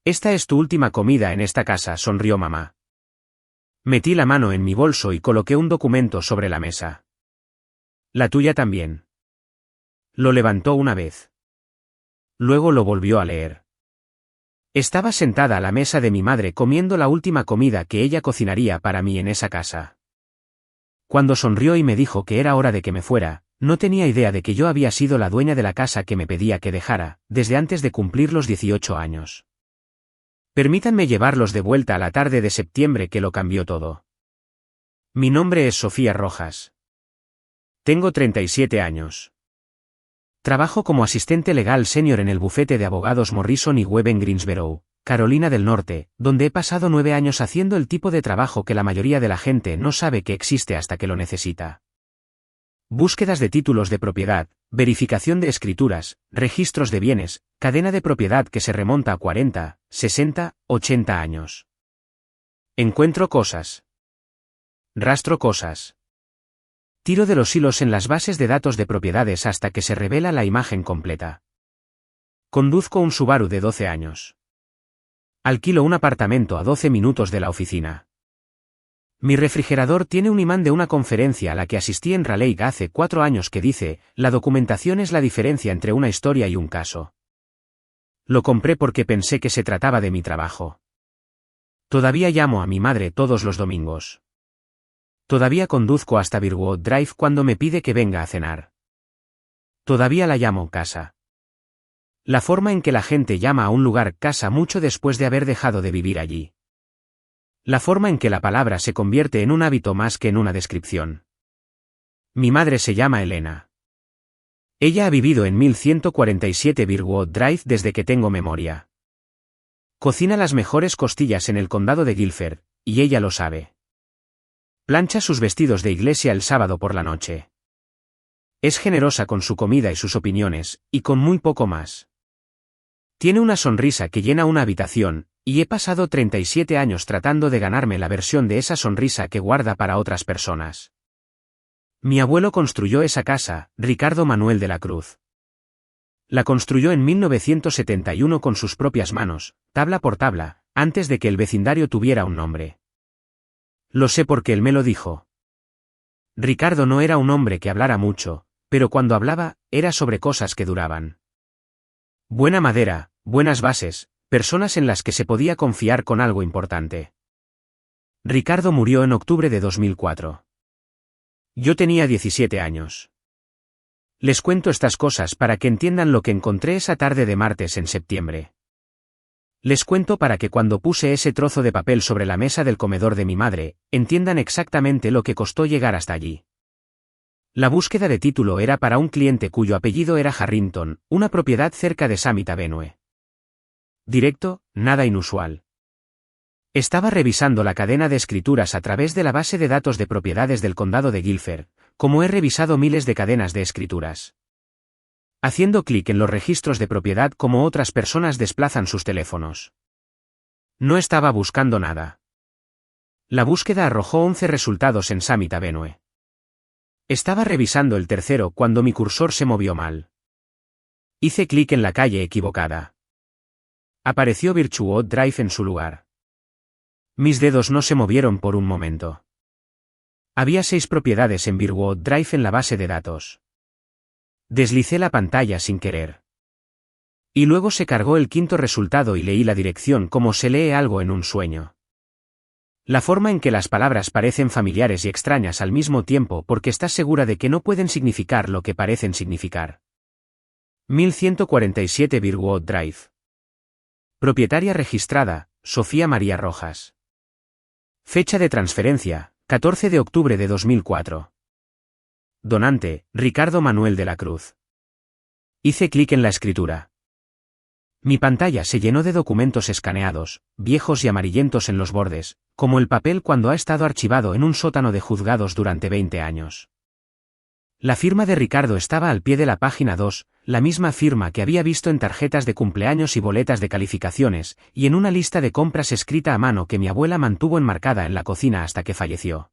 Esta es tu última comida en esta casa, sonrió mamá. Metí la mano en mi bolso y coloqué un documento sobre la mesa. La tuya también. Lo levantó una vez. Luego lo volvió a leer. Estaba sentada a la mesa de mi madre comiendo la última comida que ella cocinaría para mí en esa casa. Cuando sonrió y me dijo que era hora de que me fuera, no tenía idea de que yo había sido la dueña de la casa que me pedía que dejara, desde antes de cumplir los 18 años. Permítanme llevarlos de vuelta a la tarde de septiembre que lo cambió todo. Mi nombre es Sofía Rojas. Tengo 37 años. Trabajo como asistente legal senior en el bufete de abogados Morrison y Webb en Greensboro, Carolina del Norte, donde he pasado 9 años haciendo el tipo de trabajo que la mayoría de la gente no sabe que existe hasta que lo necesita. Búsquedas de títulos de propiedad, verificación de escrituras, registros de bienes, cadena de propiedad que se remonta a 40, 60, 80 años. Encuentro cosas. Rastro cosas. Tiro de los hilos en las bases de datos de propiedades hasta que se revela la imagen completa. Conduzco un Subaru de 12 años. Alquilo un apartamento a 12 minutos de la oficina. Mi refrigerador tiene un imán de una conferencia a la que asistí en Raleigh hace 4 años que dice, la documentación es la diferencia entre una historia y un caso. Lo compré porque pensé que se trataba de mi trabajo. Todavía llamo a mi madre todos los domingos. Todavía conduzco hasta Birwood Drive cuando me pide que venga a cenar. Todavía la llamo casa. La forma en que la gente llama a un lugar casa mucho después de haber dejado de vivir allí. La forma en que la palabra se convierte en un hábito más que en una descripción. Mi madre se llama Elena. Ella ha vivido en 1147 Birwood Drive desde que tengo memoria. Cocina las mejores costillas en el condado de Guilford, y ella lo sabe. Plancha sus vestidos de iglesia el sábado por la noche. Es generosa con su comida y sus opiniones, y con muy poco más. Tiene una sonrisa que llena una habitación, y he pasado 37 años tratando de ganarme la versión de esa sonrisa que guarda para otras personas. Mi abuelo construyó esa casa, Ricardo Manuel de la Cruz. La construyó en 1971 con sus propias manos, tabla por tabla, antes de que el vecindario tuviera un nombre. Lo sé porque él me lo dijo. Ricardo no era un hombre que hablara mucho, pero cuando hablaba, era sobre cosas que duraban. Buena madera, buenas bases, personas en las que se podía confiar con algo importante. Ricardo murió en octubre de 2004. Yo tenía 17 años. Les cuento estas cosas para que entiendan lo que encontré esa tarde de martes en septiembre. Les cuento para que cuando puse ese trozo de papel sobre la mesa del comedor de mi madre, entiendan exactamente lo que costó llegar hasta allí. La búsqueda de título era para un cliente cuyo apellido era Harrington, una propiedad cerca de Summit Avenue. Directo, nada inusual. Estaba revisando la cadena de escrituras a través de la base de datos de propiedades del condado de Guilford, como he revisado miles de cadenas de escrituras. Haciendo clic en los registros de propiedad como otras personas desplazan sus teléfonos. No estaba buscando nada. La búsqueda arrojó 11 resultados en Summit Avenue. Estaba revisando el tercero cuando mi cursor se movió mal. Hice clic en la calle equivocada. Apareció Birchwood Drive en su lugar. Mis dedos no se movieron por un momento. Había 6 propiedades en Birchwood Drive en la base de datos. Deslicé la pantalla sin querer. Y luego se cargó el quinto resultado y leí la dirección como se lee algo en un sueño. La forma en que las palabras parecen familiares y extrañas al mismo tiempo porque estás segura de que no pueden significar lo que parecen significar. 1147 Birchwood Drive. Propietaria registrada, Sofía María Rojas. Fecha de transferencia, 14 de octubre de 2004. Donante, Ricardo Manuel de la Cruz. Hice clic en la escritura. Mi pantalla se llenó de documentos escaneados, viejos y amarillentos en los bordes, como el papel cuando ha estado archivado en un sótano de juzgados durante 20 años. La firma de Ricardo estaba al pie de la página 2, la misma firma que había visto en tarjetas de cumpleaños y boletas de calificaciones, y en una lista de compras escrita a mano que mi abuela mantuvo enmarcada en la cocina hasta que falleció.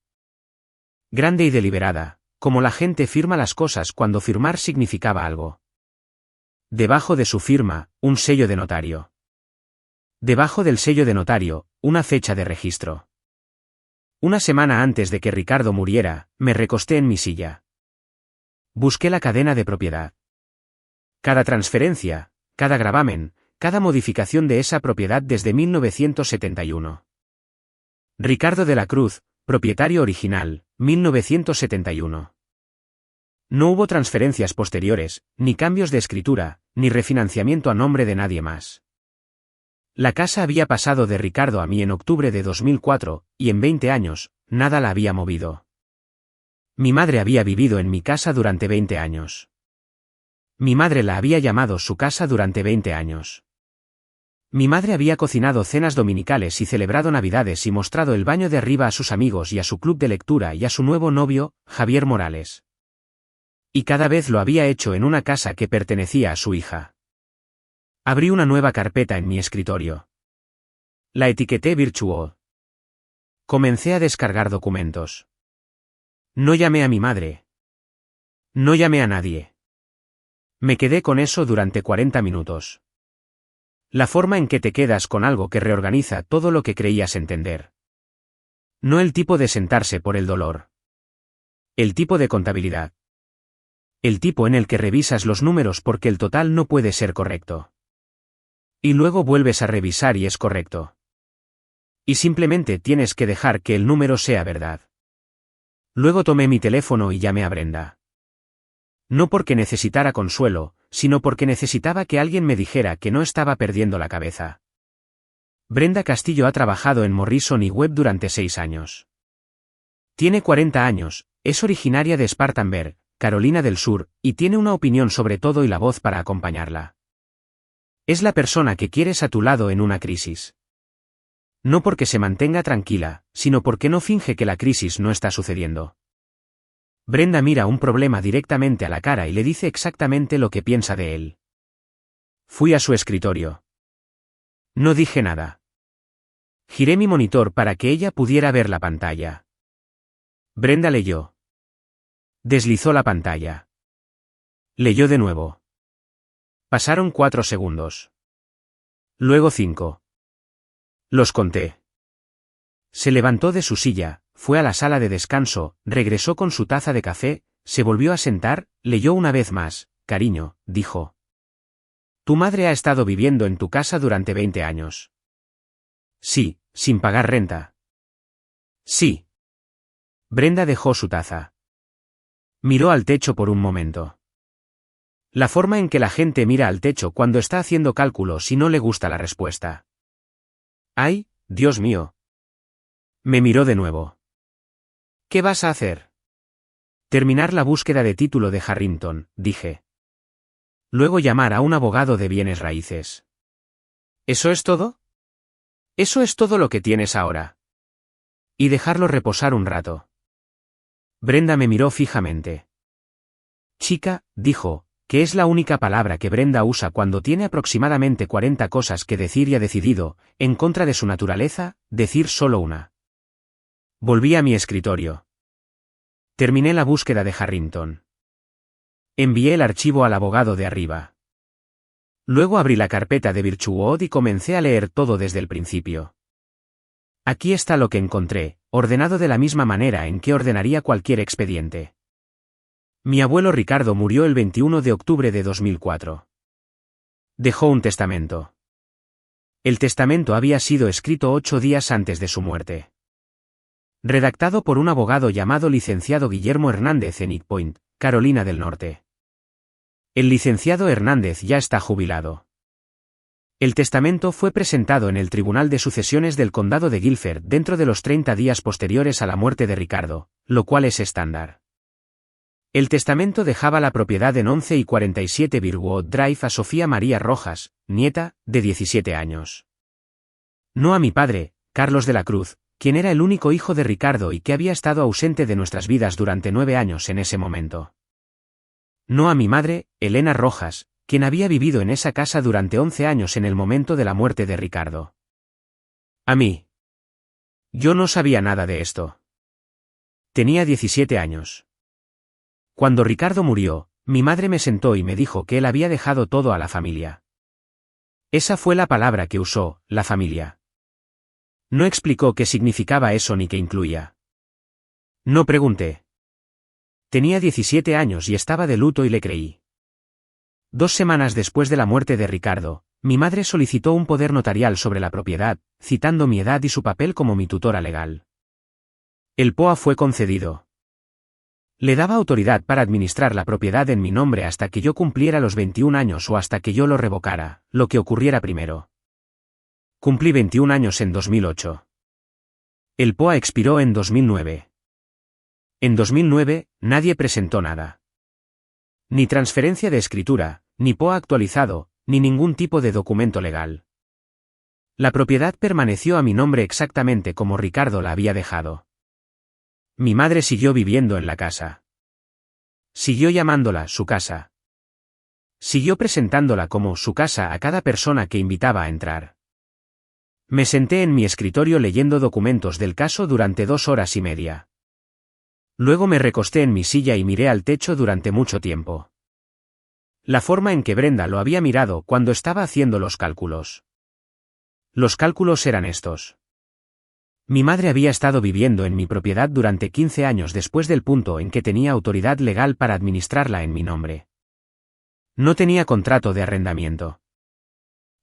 Grande y deliberada, como la gente firma las cosas cuando firmar significaba algo. Debajo de su firma, un sello de notario. Debajo del sello de notario, una fecha de registro. Una semana antes de que Ricardo muriera, me recosté en mi silla. Busqué la cadena de propiedad. Cada transferencia, cada gravamen, cada modificación de esa propiedad desde 1971. Ricardo de la Cruz, propietario original, 1971. No hubo transferencias posteriores, ni cambios de escritura, ni refinanciamiento a nombre de nadie más. La casa había pasado de Ricardo a mí en octubre de 2004, y en 20 años, nada la había movido. Mi madre había vivido en mi casa durante 20 años. Mi madre la había llamado su casa durante 20 años. Mi madre había cocinado cenas dominicales y celebrado Navidades y mostrado el baño de arriba a sus amigos y a su club de lectura y a su nuevo novio, Javier Morales. Y cada vez lo había hecho en una casa que pertenecía a su hija. Abrí una nueva carpeta en mi escritorio. La etiqueté Virtuo. Comencé a descargar documentos. No llamé a mi madre. No llamé a nadie. Me quedé con eso durante 40 minutos. La forma en que te quedas con algo que reorganiza todo lo que creías entender. No el tipo de sentarse por el dolor. El tipo de contabilidad. El tipo en el que revisas los números porque el total no puede ser correcto. Y luego vuelves a revisar y es correcto. Y simplemente tienes que dejar que el número sea verdad. Luego tomé mi teléfono y llamé a Brenda. No porque necesitara consuelo, sino porque necesitaba que alguien me dijera que no estaba perdiendo la cabeza. Brenda Castillo ha trabajado en Morrison y Webb durante 6 años. Tiene 40 años, es originaria de Spartanburg, Carolina del Sur, y tiene una opinión sobre todo y la voz para acompañarla. Es la persona que quieres a tu lado en una crisis. No porque se mantenga tranquila, sino porque no finge que la crisis no está sucediendo. Brenda mira un problema directamente a la cara y le dice exactamente lo que piensa de él. Fui a su escritorio. No dije nada. Giré mi monitor para que ella pudiera ver la pantalla. Brenda leyó. Deslizó la pantalla. Leyó de nuevo. Pasaron 4 segundos. Luego 5. Los conté. Se levantó de su silla, fue a la sala de descanso, regresó con su taza de café, se volvió a sentar, leyó una vez más. Cariño, dijo. Tu madre ha estado viviendo en tu casa durante 20 años. Sí, sin pagar renta. Sí. Brenda dejó su taza. Miró al techo por un momento. La forma en que la gente mira al techo cuando está haciendo cálculos y no le gusta la respuesta. ¡Ay, Dios mío! Me miró de nuevo. ¿Qué vas a hacer? Terminar la búsqueda de título de Harrington, dije. Luego llamar a un abogado de bienes raíces. ¿Eso es todo? Eso es todo lo que tienes ahora. Y dejarlo reposar un rato. Brenda me miró fijamente. Chica, dijo, que es la única palabra que Brenda usa cuando tiene aproximadamente 40 cosas que decir y ha decidido, en contra de su naturaleza, decir solo una. Volví a mi escritorio. Terminé la búsqueda de Harrington. Envié el archivo al abogado de arriba. Luego abrí la carpeta de Virtuoso y comencé a leer todo desde el principio. Aquí está lo que encontré, ordenado de la misma manera en que ordenaría cualquier expediente. Mi abuelo Ricardo murió el 21 de octubre de 2004. Dejó un testamento. El testamento había sido escrito 8 días antes de su muerte. Redactado por un abogado llamado licenciado Guillermo Hernández en East Point, Carolina del Norte. El licenciado Hernández ya está jubilado. El testamento fue presentado en el Tribunal de Sucesiones del Condado de Guilford dentro de los 30 días posteriores a la muerte de Ricardo, lo cual es estándar. El testamento dejaba la propiedad en 11 y 47 Virwood Drive a Sofía María Rojas, nieta, de 17 años. No a mi padre, Carlos de la Cruz, quien era el único hijo de Ricardo y que había estado ausente de nuestras vidas durante 9 años en ese momento. No a mi madre, Elena Rojas, quien había vivido en esa casa durante 11 años en el momento de la muerte de Ricardo. A mí. Yo no sabía nada de esto. Tenía 17 años. Cuando Ricardo murió, mi madre me sentó y me dijo que él había dejado todo a la familia. Esa fue la palabra que usó, la familia. No explicó qué significaba eso ni qué incluía. No pregunté. Tenía 17 años y estaba de luto y le creí. 2 semanas después de la muerte de Ricardo, mi madre solicitó un poder notarial sobre la propiedad, citando mi edad y su papel como mi tutora legal. El POA fue concedido. Le daba autoridad para administrar la propiedad en mi nombre hasta que yo cumpliera los 21 años o hasta que yo lo revocara, lo que ocurriera primero. Cumplí 21 años en 2008. El POA expiró en 2009. En 2009, nadie presentó nada. Ni transferencia de escritura, ni POA actualizado, ni ningún tipo de documento legal. La propiedad permaneció a mi nombre exactamente como Ricardo la había dejado. Mi madre siguió viviendo en la casa. Siguió llamándola su casa. Siguió presentándola como su casa a cada persona que invitaba a entrar. Me senté en mi escritorio leyendo documentos del caso durante 2 horas y media. Luego me recosté en mi silla y miré al techo durante mucho tiempo. La forma en que Brenda lo había mirado cuando estaba haciendo los cálculos. Los cálculos eran estos. Mi madre había estado viviendo en mi propiedad durante 15 años después del punto en que tenía autoridad legal para administrarla en mi nombre. No tenía contrato de arrendamiento.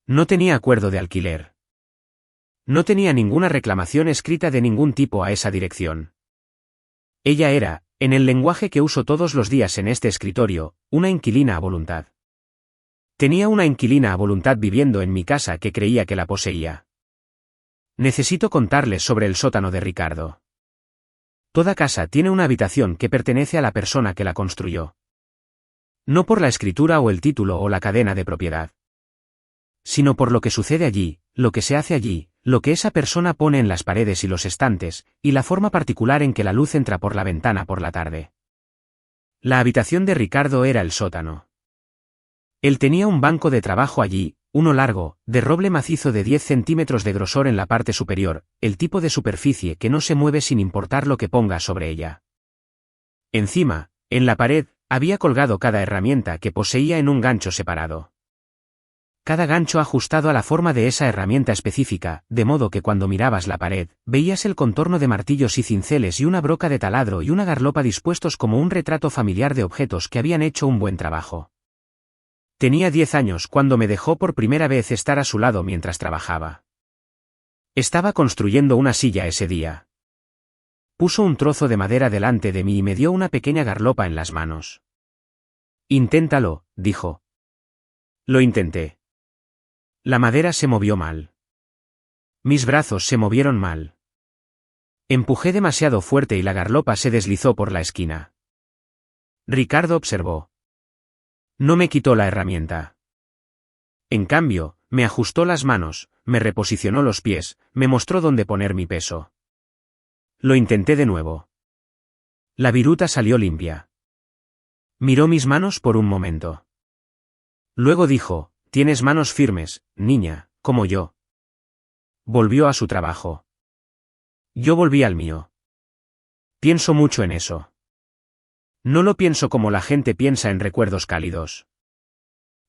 No tenía acuerdo de alquiler. No tenía ninguna reclamación escrita de ningún tipo a esa dirección. Ella era, en el lenguaje que uso todos los días en este escritorio, una inquilina a voluntad. Tenía una inquilina a voluntad viviendo en mi casa que creía que la poseía. Necesito contarles sobre el sótano de Ricardo. Toda casa tiene una habitación que pertenece a la persona que la construyó. No por la escritura o el título o la cadena de propiedad. Sino por lo que sucede allí, lo que se hace allí, lo que esa persona pone en las paredes y los estantes, y la forma particular en que la luz entra por la ventana por la tarde. La habitación de Ricardo era el sótano. Él tenía un banco de trabajo allí, uno largo, de roble macizo de 10 centímetros de grosor en la parte superior, el tipo de superficie que no se mueve sin importar lo que ponga sobre ella. Encima, en la pared, había colgado cada herramienta que poseía en un gancho separado. Cada gancho ajustado a la forma de esa herramienta específica, de modo que cuando mirabas la pared, veías el contorno de martillos y cinceles y una broca de taladro y una garlopa dispuestos como un retrato familiar de objetos que habían hecho un buen trabajo. Tenía 10 años cuando me dejó por primera vez estar a su lado mientras trabajaba. Estaba construyendo una silla ese día. Puso un trozo de madera delante de mí y me dio una pequeña garlopa en las manos. Inténtalo, dijo. Lo intenté. La madera se movió mal. Mis brazos se movieron mal. Empujé demasiado fuerte y la garlopa se deslizó por la esquina. Ricardo observó. No me quitó la herramienta. En cambio, me ajustó las manos, me reposicionó los pies, me mostró dónde poner mi peso. Lo intenté de nuevo. La viruta salió limpia. Miró mis manos por un momento. Luego dijo, tienes manos firmes, niña, como yo. Volvió a su trabajo. Yo volví al mío. Pienso mucho en eso. No lo pienso como la gente piensa en recuerdos cálidos.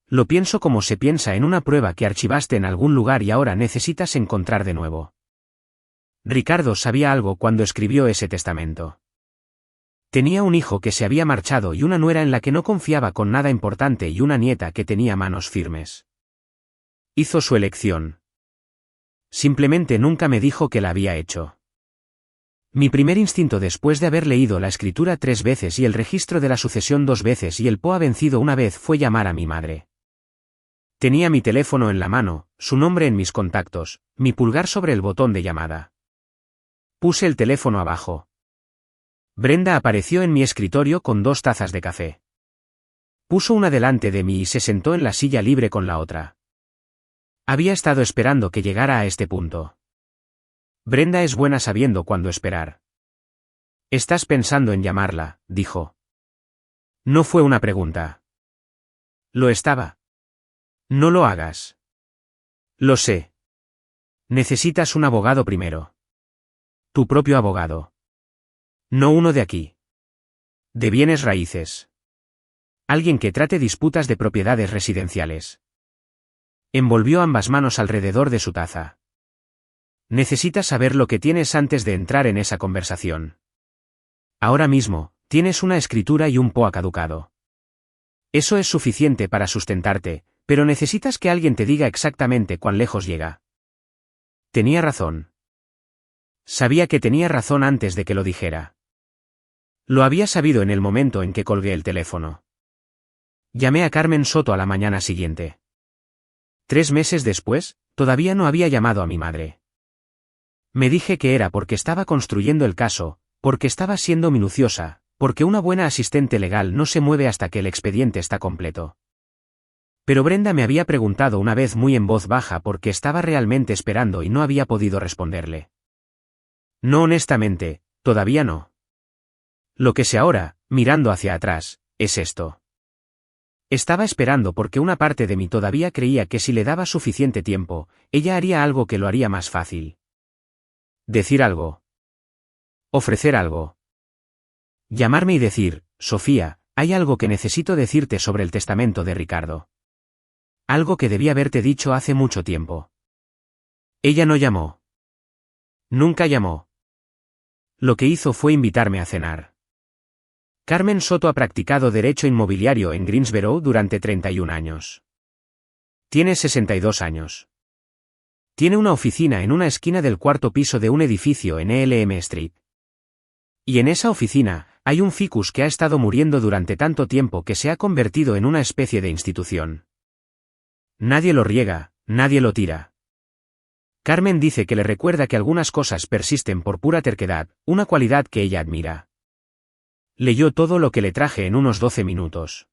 Lo pienso como se piensa en una prueba que archivaste en algún lugar y ahora necesitas encontrar de nuevo. Ricardo sabía algo cuando escribió ese testamento. Tenía un hijo que se había marchado y una nuera en la que no confiaba con nada importante y una nieta que tenía manos firmes. Hizo su elección. Simplemente nunca me dijo que la había hecho. Mi primer instinto después de haber leído la escritura 3 veces y el registro de la sucesión 2 veces y el POA vencido una vez fue llamar a mi madre. Tenía mi teléfono en la mano, su nombre en mis contactos, mi pulgar sobre el botón de llamada. Puse el teléfono abajo. Brenda apareció en mi escritorio con 2 tazas de café. Puso una delante de mí y se sentó en la silla libre con la otra. Había estado esperando que llegara a este punto. Brenda es buena sabiendo cuándo esperar. Estás pensando en llamarla, dijo. No fue una pregunta. Lo estaba. No lo hagas. Lo sé. Necesitas un abogado primero. Tu propio abogado. No uno de aquí. De bienes raíces. Alguien que trate disputas de propiedades residenciales. Envolvió ambas manos alrededor de su taza. Necesitas saber lo que tienes antes de entrar en esa conversación. Ahora mismo, tienes una escritura y un POA caducado. Eso es suficiente para sustentarte, pero necesitas que alguien te diga exactamente cuán lejos llega. Tenía razón. Sabía que tenía razón antes de que lo dijera. Lo había sabido en el momento en que colgué el teléfono. Llamé a Carmen Soto a la mañana siguiente. 3 meses después, todavía no había llamado a mi madre. Me dije que era porque estaba construyendo el caso, porque estaba siendo minuciosa, porque una buena asistente legal no se mueve hasta que el expediente está completo. Pero Brenda me había preguntado una vez muy en voz baja por qué estaba realmente esperando y no había podido responderle. No, honestamente, todavía no. Lo que sé ahora, mirando hacia atrás, es esto. Estaba esperando porque una parte de mí todavía creía que si le daba suficiente tiempo, ella haría algo que lo haría más fácil. Decir algo. Ofrecer algo. Llamarme y decir, Sofía, hay algo que necesito decirte sobre el testamento de Ricardo. Algo que debía haberte dicho hace mucho tiempo. Ella no llamó. Nunca llamó. Lo que hizo fue invitarme a cenar. Carmen Soto ha practicado derecho inmobiliario en Greensboro durante 31 años. Tiene 62 años. Tiene una oficina en una esquina del 4º piso de un edificio en Elm Street. Y en esa oficina, hay un ficus que ha estado muriendo durante tanto tiempo que se ha convertido en una especie de institución. Nadie lo riega, nadie lo tira. Carmen dice que le recuerda que algunas cosas persisten por pura terquedad, una cualidad que ella admira. Leyó todo lo que le traje en unos 12 minutos.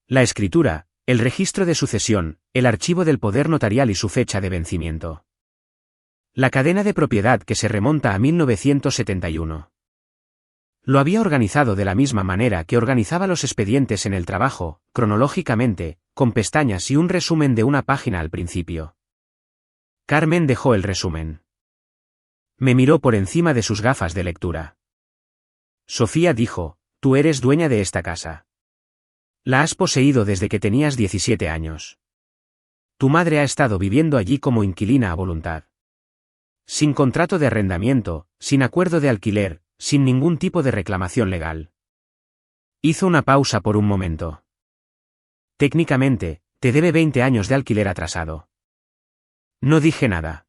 La escritura, el registro de sucesión, el archivo del poder notarial y su fecha de vencimiento. La cadena de propiedad que se remonta a 1971. Lo había organizado de la misma manera que organizaba los expedientes en el trabajo, cronológicamente, con pestañas y un resumen de una página al principio. Carmen dejó el resumen. Me miró por encima de sus gafas de lectura. Sofía dijo, tú eres dueña de esta casa. La has poseído desde que tenías 17 años. Tu madre ha estado viviendo allí como inquilina a voluntad. Sin contrato de arrendamiento, sin acuerdo de alquiler, sin ningún tipo de reclamación legal. Hizo una pausa por un momento. Técnicamente, te debe 20 años de alquiler atrasado. No dije nada.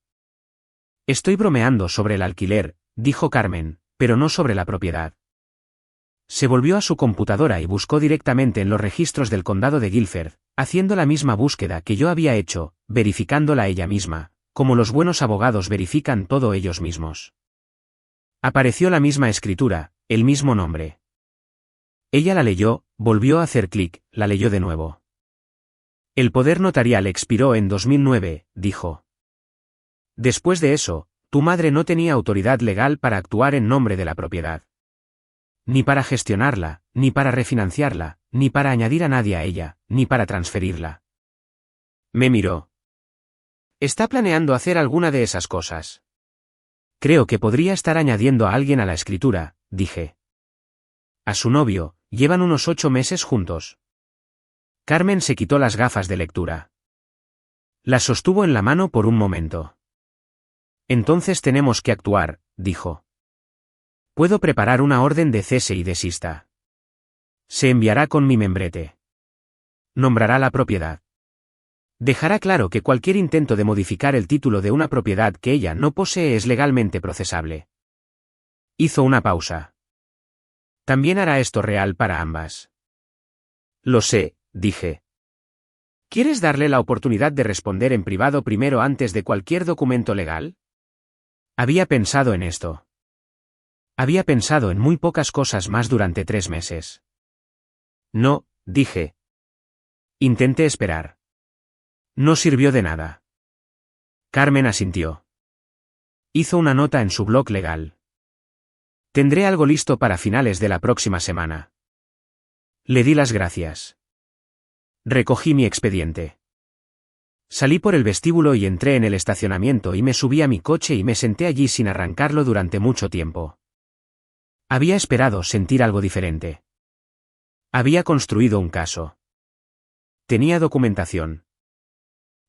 Estoy bromeando sobre el alquiler, dijo Carmen, pero no sobre la propiedad. Se volvió a su computadora y buscó directamente en los registros del condado de Guilford, haciendo la misma búsqueda que yo había hecho, verificándola ella misma, como los buenos abogados verifican todo ellos mismos. Apareció la misma escritura, el mismo nombre. Ella la leyó, volvió a hacer clic, la leyó de nuevo. El poder notarial expiró en 2009, dijo. Después de eso, tu madre no tenía autoridad legal para actuar en nombre de la propiedad. Ni para gestionarla, ni para refinanciarla, ni para añadir a nadie a ella, ni para transferirla. Me miró. ¿Está planeando hacer alguna de esas cosas? Creo que podría estar añadiendo a alguien a la escritura, dije. A su novio, llevan unos 8 meses juntos. Carmen se quitó las gafas de lectura. Las sostuvo en la mano por un momento. Entonces tenemos que actuar, dijo. Puedo preparar una orden de cese y desista. Se enviará con mi membrete. Nombrará la propiedad. Dejará claro que cualquier intento de modificar el título de una propiedad que ella no posee es legalmente procesable. Hizo una pausa. También hará esto real para ambas. Lo sé, dije. ¿Quieres darle la oportunidad de responder en privado primero antes de cualquier documento legal? Había pensado en esto. Había pensado en muy pocas cosas más durante 3 meses. No, dije. Intenté esperar. No sirvió de nada. Carmen asintió. Hizo una nota en su blog legal. Tendré algo listo para finales de la próxima semana. Le di las gracias. Recogí mi expediente. Salí por el vestíbulo y entré en el estacionamiento y me subí a mi coche y me senté allí sin arrancarlo durante mucho tiempo. Había esperado sentir algo diferente. Había construido un caso. Tenía documentación.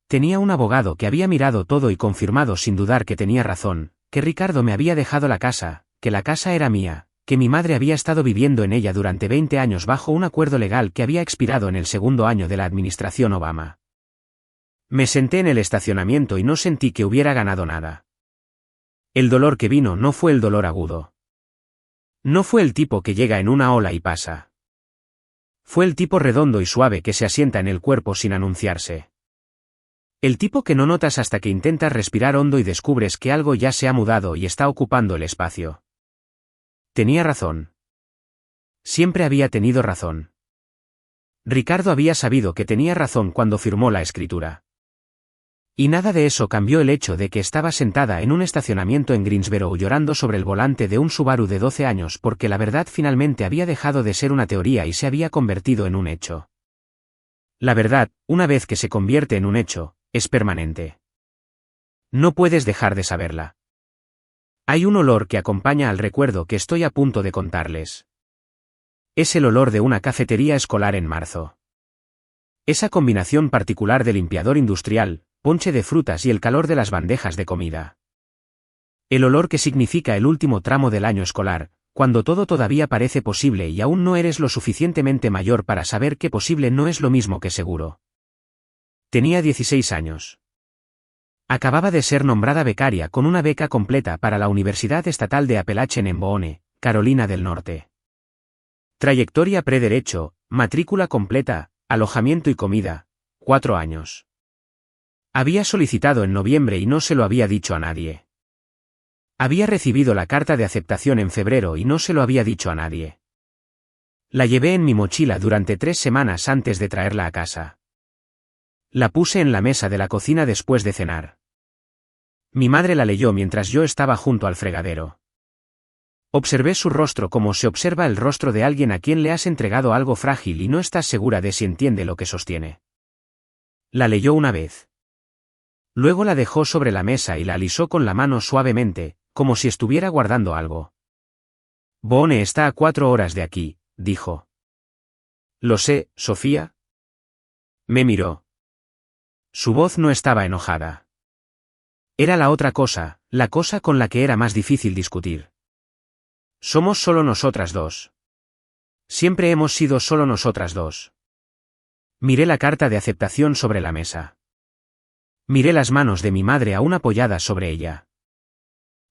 Tenía un abogado que había mirado todo y confirmado sin dudar que tenía razón, que Ricardo me había dejado la casa, que la casa era mía, que mi madre había estado viviendo en ella durante 20 años bajo un acuerdo legal que había expirado en el segundo año de la administración Obama. Me senté en el estacionamiento y no sentí que hubiera ganado nada. El dolor que vino no fue el dolor agudo. No fue el tipo que llega en una ola y pasa. Fue el tipo redondo y suave que se asienta en el cuerpo sin anunciarse. El tipo que no notas hasta que intentas respirar hondo y descubres que algo ya se ha mudado y está ocupando el espacio. Tenía razón. Siempre había tenido razón. Ricardo había sabido que tenía razón cuando firmó la escritura. Y nada de eso cambió el hecho de que estaba sentada en un estacionamiento en Greensboro llorando sobre el volante de un Subaru de 12 años porque la verdad finalmente había dejado de ser una teoría y se había convertido en un hecho. La verdad, una vez que se convierte en un hecho, es permanente. No puedes dejar de saberla. Hay un olor que acompaña al recuerdo que estoy a punto de contarles. Es el olor de una cafetería escolar en marzo. Esa combinación particular de limpiador industrial, ponche de frutas y el calor de las bandejas de comida. El olor que significa el último tramo del año escolar, cuando todo todavía parece posible y aún no eres lo suficientemente mayor para saber que posible no es lo mismo que seguro. Tenía 16 años. Acababa de ser nombrada becaria con una beca completa para la Universidad Estatal de Appalachian en Boone, Carolina del Norte. Trayectoria pre-derecho, matrícula completa, alojamiento y comida, 4 años. Había solicitado en noviembre y no se lo había dicho a nadie. Había recibido la carta de aceptación en febrero y no se lo había dicho a nadie. La llevé en mi mochila durante 3 semanas antes de traerla a casa. La puse en la mesa de la cocina después de cenar. Mi madre la leyó mientras yo estaba junto al fregadero. Observé su rostro como se observa el rostro de alguien a quien le has entregado algo frágil y no estás segura de si entiende lo que sostiene. La leyó una vez. Luego la dejó sobre la mesa y la alisó con la mano suavemente, como si estuviera guardando algo. Boone está a 4 horas de aquí, dijo. Lo sé, Sofía. Me miró. Su voz no estaba enojada. Era la otra cosa, la cosa con la que era más difícil discutir. Somos solo nosotras dos. Siempre hemos sido solo nosotras dos. Miré la carta de aceptación sobre la mesa. Miré las manos de mi madre aún apoyadas sobre ella.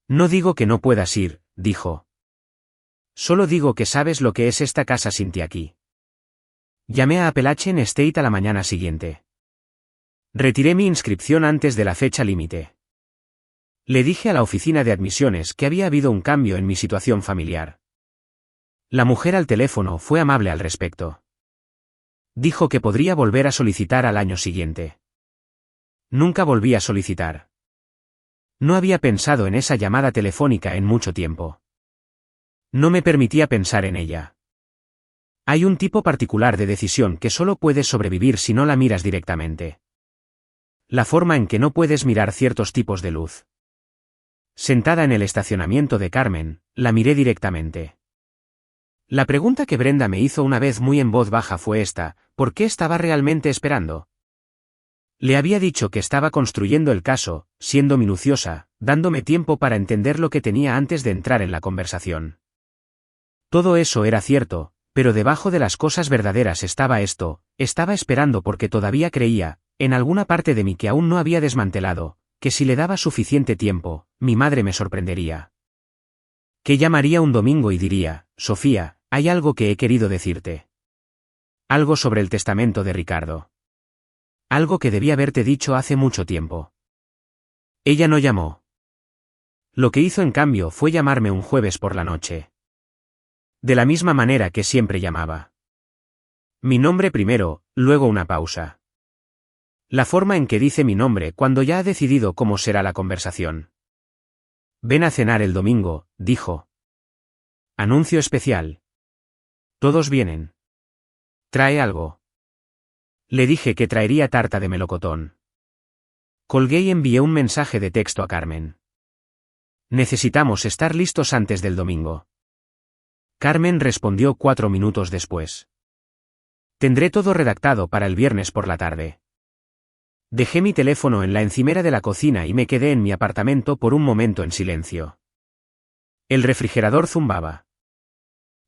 No digo que no puedas ir, dijo. Solo digo que sabes lo que es esta casa sin ti aquí. Llamé a Appalachian State a la mañana siguiente. Retiré mi inscripción antes de la fecha límite. Le dije a la oficina de admisiones que había habido un cambio en mi situación familiar. La mujer al teléfono fue amable al respecto. Dijo que podría volver a solicitar al año siguiente. Nunca volví a solicitar. No había pensado en esa llamada telefónica en mucho tiempo. No me permitía pensar en ella. Hay un tipo particular de decisión que solo puedes sobrevivir si no la miras directamente. La forma en que no puedes mirar ciertos tipos de luz. Sentada en el estacionamiento de Carmen, la miré directamente. La pregunta que Brenda me hizo una vez muy en voz baja fue esta: ¿por qué estaba realmente esperando? Le había dicho que estaba construyendo el caso, siendo minuciosa, dándome tiempo para entender lo que tenía antes de entrar en la conversación. Todo eso era cierto, pero debajo de las cosas verdaderas estaba esto: estaba esperando porque todavía creía, en alguna parte de mí que aún no había desmantelado, que si le daba suficiente tiempo, mi madre me sorprendería. Que llamaría un domingo y diría: Sofía, hay algo que he querido decirte. Algo sobre el testamento de Ricardo. Algo que debí haberte dicho hace mucho tiempo. Ella no llamó. Lo que hizo en cambio fue llamarme un jueves por la noche. De la misma manera que siempre llamaba. Mi nombre primero, luego una pausa. La forma en que dice mi nombre cuando ya ha decidido cómo será la conversación. Ven a cenar el domingo, dijo. Anuncio especial. Todos vienen. Trae algo. Le dije que traería tarta de melocotón. Colgué y envié un mensaje de texto a Carmen. Necesitamos estar listos antes del domingo. Carmen respondió 4 minutos después. Tendré todo redactado para el viernes por la tarde. Dejé mi teléfono en la encimera de la cocina y me quedé en mi apartamento por un momento en silencio. El refrigerador zumbaba.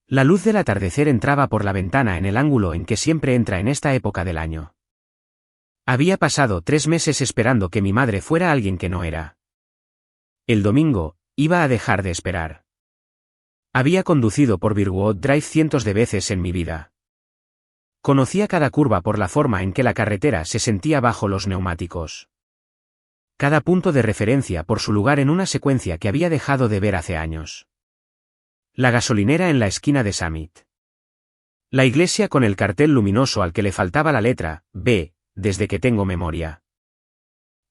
La luz del atardecer entraba por la ventana en el ángulo en que siempre entra en esta época del año. Había pasado 3 meses esperando que mi madre fuera alguien que no era. El domingo, iba a dejar de esperar. Había conducido por Birwood Drive cientos de veces en mi vida. Conocía cada curva por la forma en que la carretera se sentía bajo los neumáticos. Cada punto de referencia por su lugar en una secuencia que había dejado de ver hace años. La gasolinera en la esquina de Summit. La iglesia con el cartel luminoso al que le faltaba la letra B, desde que tengo memoria.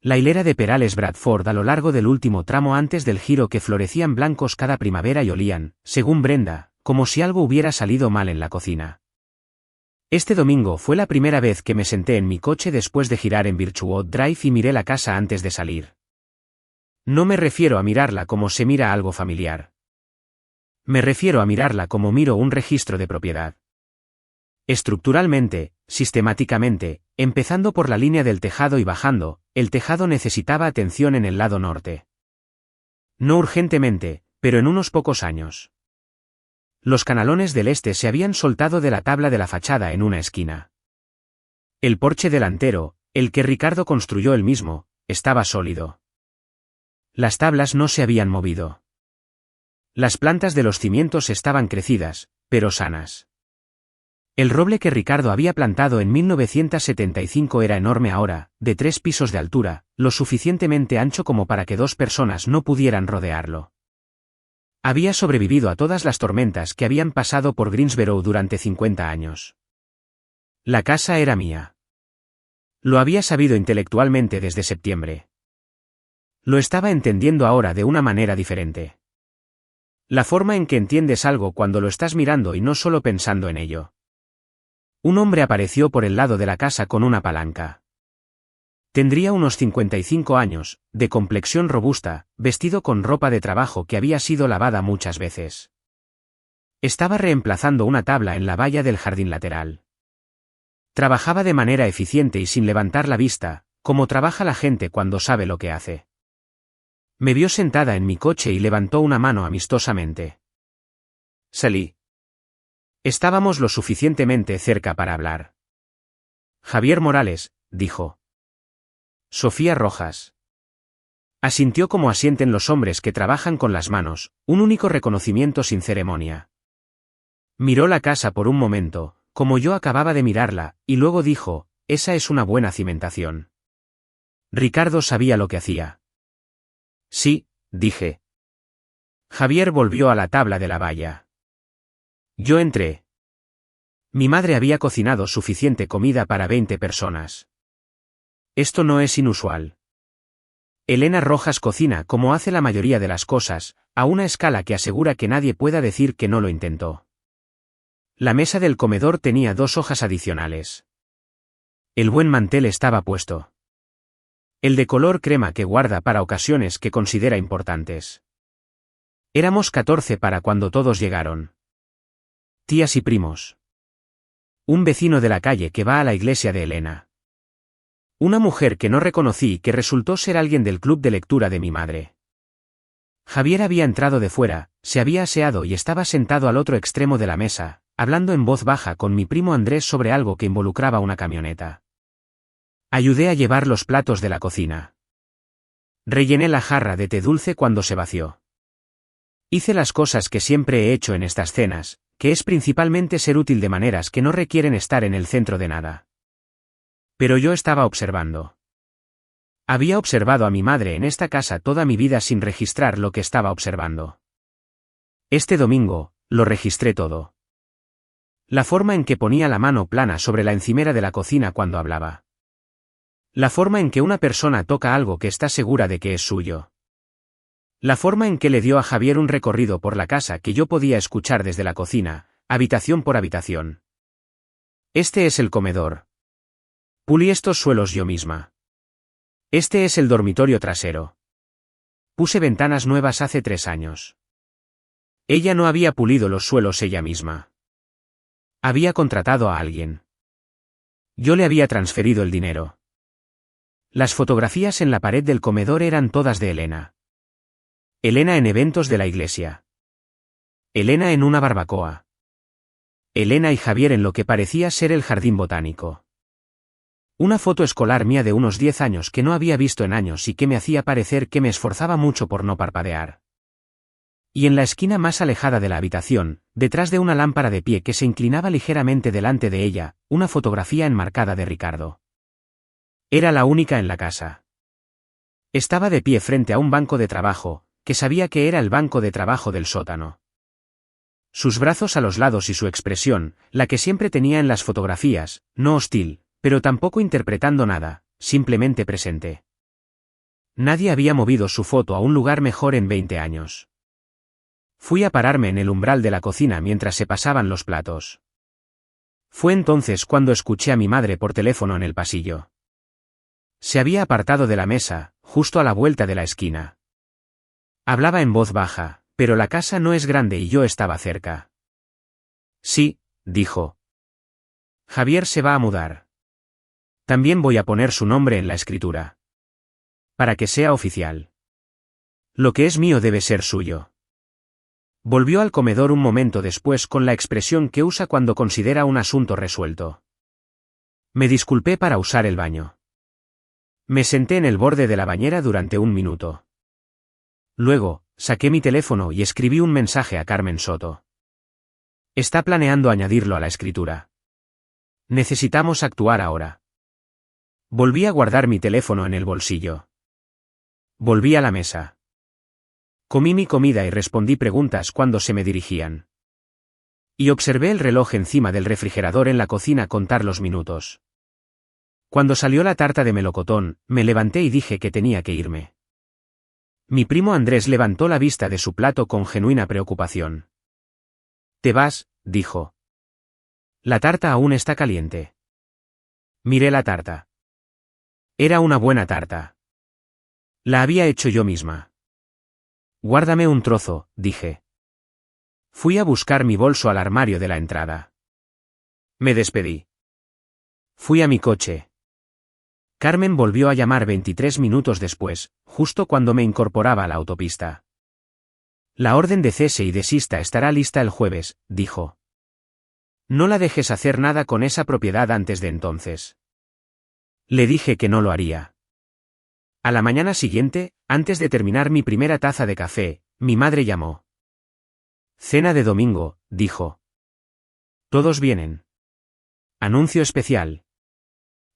La hilera de perales Bradford a lo largo del último tramo antes del giro que florecían blancos cada primavera y olían, según Brenda, como si algo hubiera salido mal en la cocina. Este domingo fue la primera vez que me senté en mi coche después de girar en Birchwood Drive y miré la casa antes de salir. No me refiero a mirarla como se mira algo familiar. Me refiero a mirarla como miro un registro de propiedad. Estructuralmente, sistemáticamente, empezando por la línea del tejado y bajando, el tejado necesitaba atención en el lado norte. No urgentemente, pero en unos pocos años. Los canalones del este se habían soltado de la tabla de la fachada en una esquina. El porche delantero, el que Ricardo construyó él mismo, estaba sólido. Las tablas no se habían movido. Las plantas de los cimientos estaban crecidas, pero sanas. El roble que Ricardo había plantado en 1975 era enorme ahora, de 3 pisos de altura, lo suficientemente ancho como para que 2 personas no pudieran rodearlo. Había sobrevivido a todas las tormentas que habían pasado por Greensboro durante 50 años. La casa era mía. Lo había sabido intelectualmente desde septiembre. Lo estaba entendiendo ahora de una manera diferente. La forma en que entiendes algo cuando lo estás mirando y no solo pensando en ello. Un hombre apareció por el lado de la casa con una palanca. Tendría unos 55 años, de complexión robusta, vestido con ropa de trabajo que había sido lavada muchas veces. Estaba reemplazando una tabla en la valla del jardín lateral. Trabajaba de manera eficiente y sin levantar la vista, como trabaja la gente cuando sabe lo que hace. Me vio sentada en mi coche y levantó una mano amistosamente. Salí. Estábamos lo suficientemente cerca para hablar. Javier Morales, dijo. Sofía Rojas. Asintió como asienten los hombres que trabajan con las manos, un único reconocimiento sin ceremonia. Miró la casa por un momento, como yo acababa de mirarla, y luego dijo, esa es una buena cimentación. Ricardo sabía lo que hacía. Sí, dije. Javier volvió a la tabla de la valla. Yo entré. Mi madre había cocinado suficiente comida para 20 personas. Esto no es inusual. Elena Rojas cocina como hace la mayoría de las cosas, a una escala que asegura que nadie pueda decir que no lo intentó. La mesa del comedor tenía 2 hojas adicionales. El buen mantel estaba puesto. El de color crema que guarda para ocasiones que considera importantes. Éramos 14 para cuando todos llegaron. Tías y primos. Un vecino de la calle que va a la iglesia de Elena. Una mujer que no reconocí y que resultó ser alguien del club de lectura de mi madre. Javier había entrado de fuera, se había aseado y estaba sentado al otro extremo de la mesa, hablando en voz baja con mi primo Andrés sobre algo que involucraba una camioneta. Ayudé a llevar los platos de la cocina. Rellené la jarra de té dulce cuando se vació. Hice las cosas que siempre he hecho en estas cenas, que es principalmente ser útil de maneras que no requieren estar en el centro de nada. Pero yo estaba observando. Había observado a mi madre en esta casa toda mi vida sin registrar lo que estaba observando. Este domingo, lo registré todo. La forma en que ponía la mano plana sobre la encimera de la cocina cuando hablaba. La forma en que una persona toca algo que está segura de que es suyo. La forma en que le dio a Javier un recorrido por la casa que yo podía escuchar desde la cocina, habitación por habitación. Este es el comedor. Pulí estos suelos yo misma. Este es el dormitorio trasero. Puse ventanas nuevas hace 3 años. Ella no había pulido los suelos ella misma. Había contratado a alguien. Yo le había transferido el dinero. Las fotografías en la pared del comedor eran todas de Elena. Elena en eventos de la iglesia. Elena en una barbacoa. Elena y Javier en lo que parecía ser el jardín botánico. Una foto escolar mía de unos 10 años que no había visto en años y que me hacía parecer que me esforzaba mucho por no parpadear. Y en la esquina más alejada de la habitación, detrás de una lámpara de pie que se inclinaba ligeramente delante de ella, una fotografía enmarcada de Ricardo. Era la única en la casa. Estaba de pie frente a un banco de trabajo, que sabía que era el banco de trabajo del sótano. Sus brazos a los lados y su expresión, la que siempre tenía en las fotografías, no hostil, pero tampoco interpretando nada, simplemente presente. Nadie había movido su foto a un lugar mejor en 20 años. Fui a pararme en el umbral de la cocina mientras se pasaban los platos. Fue entonces cuando escuché a mi madre por teléfono en el pasillo. Se había apartado de la mesa, justo a la vuelta de la esquina. Hablaba en voz baja, pero la casa no es grande y yo estaba cerca. Sí, dijo. Javier se va a mudar. También voy a poner su nombre en la escritura. Para que sea oficial. Lo que es mío debe ser suyo. Volvió al comedor un momento después con la expresión que usa cuando considera un asunto resuelto. Me disculpé para usar el baño. Me senté en el borde de la bañera durante un minuto. Luego, saqué mi teléfono y escribí un mensaje a Carmen Soto. Está planeando añadirlo a la escritura. Necesitamos actuar ahora. Volví a guardar mi teléfono en el bolsillo. Volví a la mesa. Comí mi comida y respondí preguntas cuando se me dirigían. Y observé el reloj encima del refrigerador en la cocina contar los minutos. Cuando salió la tarta de melocotón, me levanté y dije que tenía que irme. Mi primo Andrés levantó la vista de su plato con genuina preocupación. ¿Te vas?, dijo. La tarta aún está caliente. Miré la tarta. Era una buena tarta. La había hecho yo misma. Guárdame un trozo, dije. Fui a buscar mi bolso al armario de la entrada. Me despedí. Fui a mi coche. Carmen volvió a llamar 23 minutos después, justo cuando me incorporaba a la autopista. La orden de cese y desista estará lista el jueves, dijo. No la dejes hacer nada con esa propiedad antes de entonces. Le dije que no lo haría. A la mañana siguiente, antes de terminar mi primera taza de café, mi madre llamó. Cena de domingo, dijo. Todos vienen. Anuncio especial.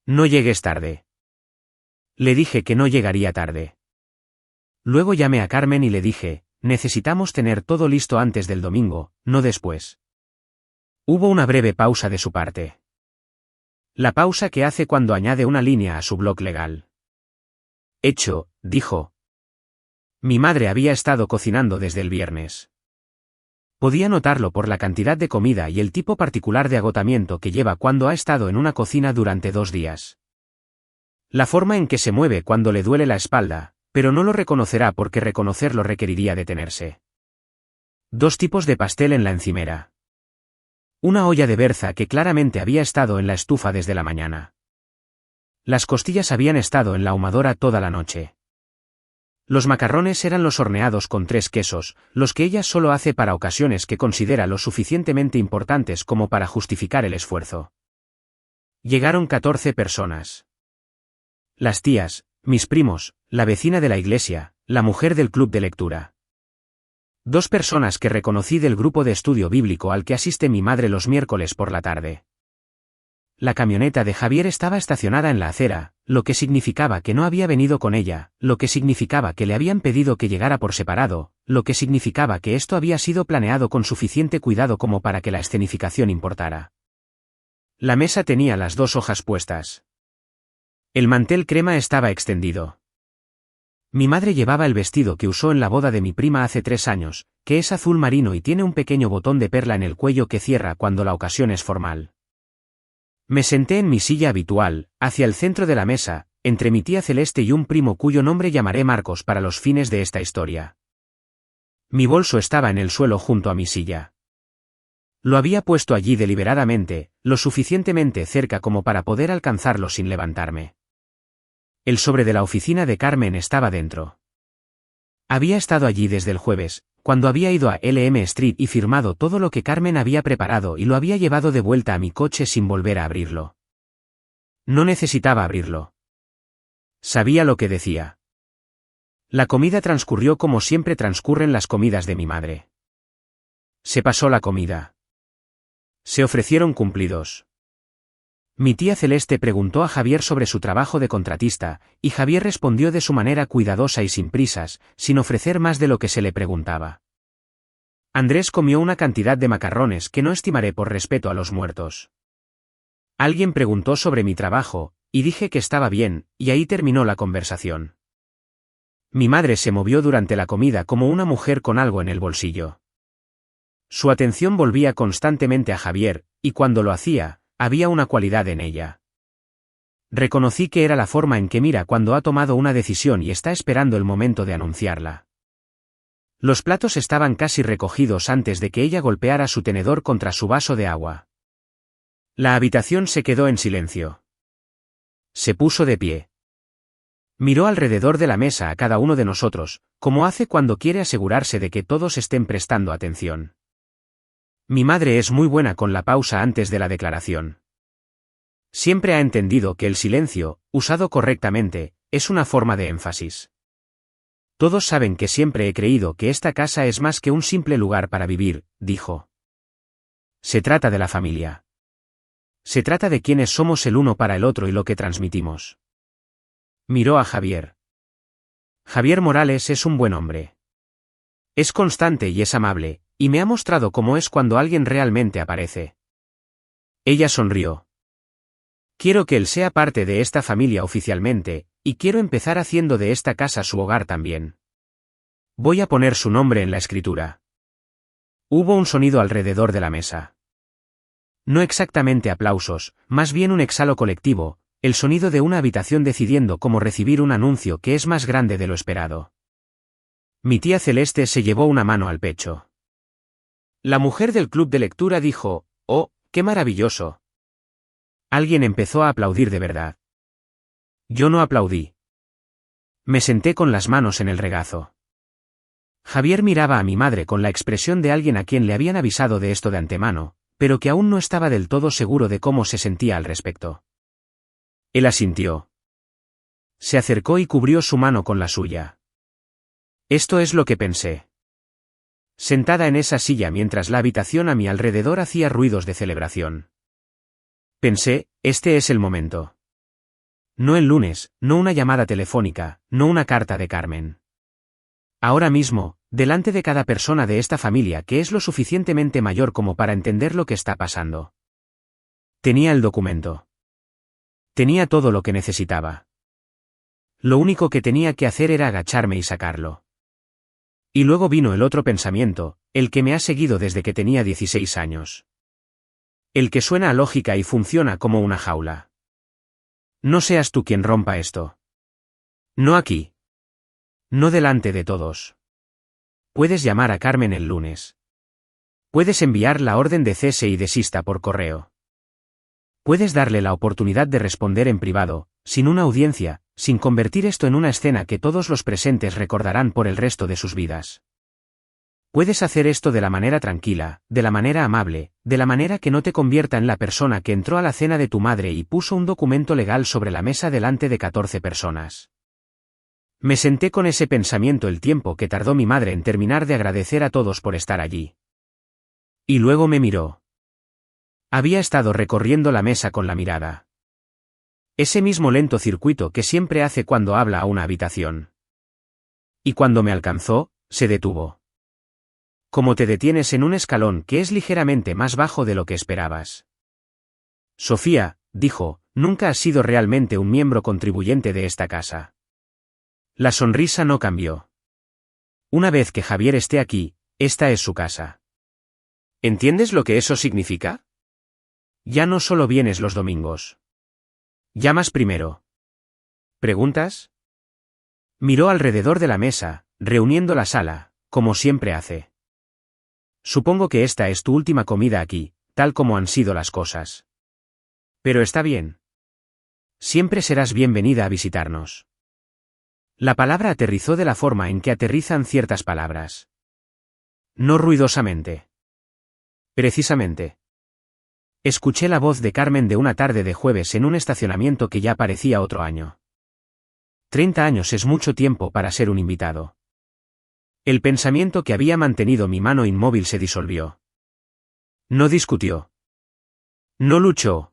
No llegues tarde. Le dije que no llegaría tarde. Luego llamé a Carmen y le dije, necesitamos tener todo listo antes del domingo, no después. Hubo una breve pausa de su parte. La pausa que hace cuando añade una línea a su blog legal. Hecho, dijo. Mi madre había estado cocinando desde el viernes. Podía notarlo por la cantidad de comida y el tipo particular de agotamiento que lleva cuando ha estado en una cocina durante 2 días. La forma en que se mueve cuando le duele la espalda, pero no lo reconocerá porque reconocerlo requeriría detenerse. 2 tipos de pastel en la encimera. Una olla de berza que claramente había estado en la estufa desde la mañana. Las costillas habían estado en la ahumadora toda la noche. Los macarrones eran los horneados con 3 quesos, los que ella solo hace para ocasiones que considera lo suficientemente importantes como para justificar el esfuerzo. Llegaron 14 personas. Las tías, mis primos, la vecina de la iglesia, la mujer del club de lectura. 2 personas que reconocí del grupo de estudio bíblico al que asiste mi madre los miércoles por la tarde. La camioneta de Javier estaba estacionada en la acera, lo que significaba que no había venido con ella, lo que significaba que le habían pedido que llegara por separado, lo que significaba que esto había sido planeado con suficiente cuidado como para que la escenificación importara. La mesa tenía las 2 hojas puestas. El mantel crema estaba extendido. Mi madre llevaba el vestido que usó en la boda de mi prima hace 3 años, que es azul marino y tiene un pequeño botón de perla en el cuello que cierra cuando la ocasión es formal. Me senté en mi silla habitual, hacia el centro de la mesa, entre mi tía Celeste y un primo cuyo nombre llamaré Marcos para los fines de esta historia. Mi bolso estaba en el suelo junto a mi silla. Lo había puesto allí deliberadamente, lo suficientemente cerca como para poder alcanzarlo sin levantarme. El sobre de la oficina de Carmen estaba dentro. Había estado allí desde el jueves, cuando había ido a LM Street y firmado todo lo que Carmen había preparado y lo había llevado de vuelta a mi coche sin volver a abrirlo. No necesitaba abrirlo. Sabía lo que decía. La comida transcurrió como siempre transcurren las comidas de mi madre. Se pasó la comida. Se ofrecieron cumplidos. Mi tía Celeste preguntó a Javier sobre su trabajo de contratista, y Javier respondió de su manera cuidadosa y sin prisas, sin ofrecer más de lo que se le preguntaba. Andrés comió una cantidad de macarrones que no estimaré por respeto a los muertos. Alguien preguntó sobre mi trabajo, y dije que estaba bien, y ahí terminó la conversación. Mi madre se movió durante la comida como una mujer con algo en el bolsillo. Su atención volvía constantemente a Javier, y cuando lo hacía, había una cualidad en ella. Reconocí que era la forma en que mira cuando ha tomado una decisión y está esperando el momento de anunciarla. Los platos estaban casi recogidos antes de que ella golpeara su tenedor contra su vaso de agua. La habitación se quedó en silencio. Se puso de pie. Miró alrededor de la mesa a cada uno de nosotros, como hace cuando quiere asegurarse de que todos estén prestando atención. Mi madre es muy buena con la pausa antes de la declaración. Siempre ha entendido que el silencio, usado correctamente, es una forma de énfasis. Todos saben que siempre he creído que esta casa es más que un simple lugar para vivir, dijo. Se trata de la familia. Se trata de quiénes somos el uno para el otro y lo que transmitimos. Miró a Javier. Javier Morales es un buen hombre. Es constante y es amable, y me ha mostrado cómo es cuando alguien realmente aparece. Ella sonrió. Quiero que él sea parte de esta familia oficialmente, y quiero empezar haciendo de esta casa su hogar también. Voy a poner su nombre en la escritura. Hubo un sonido alrededor de la mesa. No exactamente aplausos, más bien un exhalo colectivo, el sonido de una habitación decidiendo cómo recibir un anuncio que es más grande de lo esperado. Mi tía Celeste se llevó una mano al pecho. La mujer del club de lectura dijo, «Oh, qué maravilloso». Alguien empezó a aplaudir de verdad. Yo no aplaudí. Me senté con las manos en el regazo. Javier miraba a mi madre con la expresión de alguien a quien le habían avisado de esto de antemano, pero que aún no estaba del todo seguro de cómo se sentía al respecto. Él asintió. Se acercó y cubrió su mano con la suya. Esto es lo que pensé. Sentada en esa silla mientras la habitación a mi alrededor hacía ruidos de celebración. Pensé, este es el momento. No el lunes, no una llamada telefónica, no una carta de Carmen. Ahora mismo, delante de cada persona de esta familia que es lo suficientemente mayor como para entender lo que está pasando. Tenía el documento. Tenía todo lo que necesitaba. Lo único que tenía que hacer era agacharme y sacarlo. Y luego vino el otro pensamiento, el que me ha seguido desde que tenía 16 años. El que suena a lógica y funciona como una jaula. No seas tú quien rompa esto. No aquí. No delante de todos. Puedes llamar a Carmen el lunes. Puedes enviar la orden de cese y desista por correo. Puedes darle la oportunidad de responder en privado, sin una audiencia, sin convertir esto en una escena que todos los presentes recordarán por el resto de sus vidas. Puedes hacer esto de la manera tranquila, de la manera amable, de la manera que no te convierta en la persona que entró a la cena de tu madre y puso un documento legal sobre la mesa delante de 14 personas. Me senté con ese pensamiento el tiempo que tardó mi madre en terminar de agradecer a todos por estar allí. Y luego me miró. Había estado recorriendo la mesa con la mirada. Ese mismo lento circuito que siempre hace cuando habla a una habitación. Y cuando me alcanzó, se detuvo. Como te detienes en un escalón que es ligeramente más bajo de lo que esperabas. Sofía, dijo, nunca has sido realmente un miembro contribuyente de esta casa. La sonrisa no cambió. Una vez que Javier esté aquí, esta es su casa. ¿Entiendes lo que eso significa? Ya no solo vienes los domingos. Llamas primero. ¿Preguntas? Miró alrededor de la mesa, reuniendo la sala, como siempre hace. Supongo que esta es tu última comida aquí, tal como han sido las cosas. Pero está bien. Siempre serás bienvenida a visitarnos. La palabra aterrizó de la forma en que aterrizan ciertas palabras. No ruidosamente. Precisamente. Escuché la voz de Carmen de una tarde de jueves en un estacionamiento que ya parecía otro año. 30 años es mucho tiempo para ser un invitado. El pensamiento que había mantenido mi mano inmóvil se disolvió. No discutió. No luchó.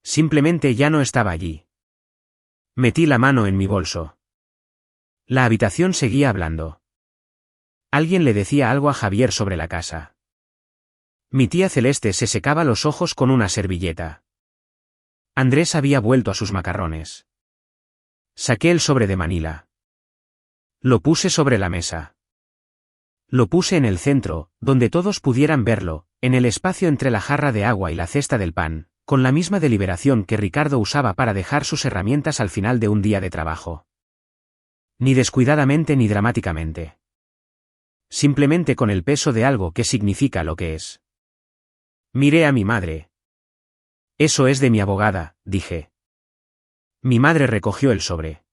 Simplemente ya no estaba allí. Metí la mano en mi bolso. La habitación seguía hablando. Alguien le decía algo a Javier sobre la casa. Mi tía Celeste se secaba los ojos con una servilleta. Andrés había vuelto a sus macarrones. Saqué el sobre de Manila. Lo puse sobre la mesa. Lo puse en el centro, donde todos pudieran verlo, en el espacio entre la jarra de agua y la cesta del pan, con la misma deliberación que Ricardo usaba para dejar sus herramientas al final de un día de trabajo. Ni descuidadamente ni dramáticamente. Simplemente con el peso de algo que significa lo que es. Miré a mi madre. Eso es de mi abogada, dije. Mi madre recogió el sobre.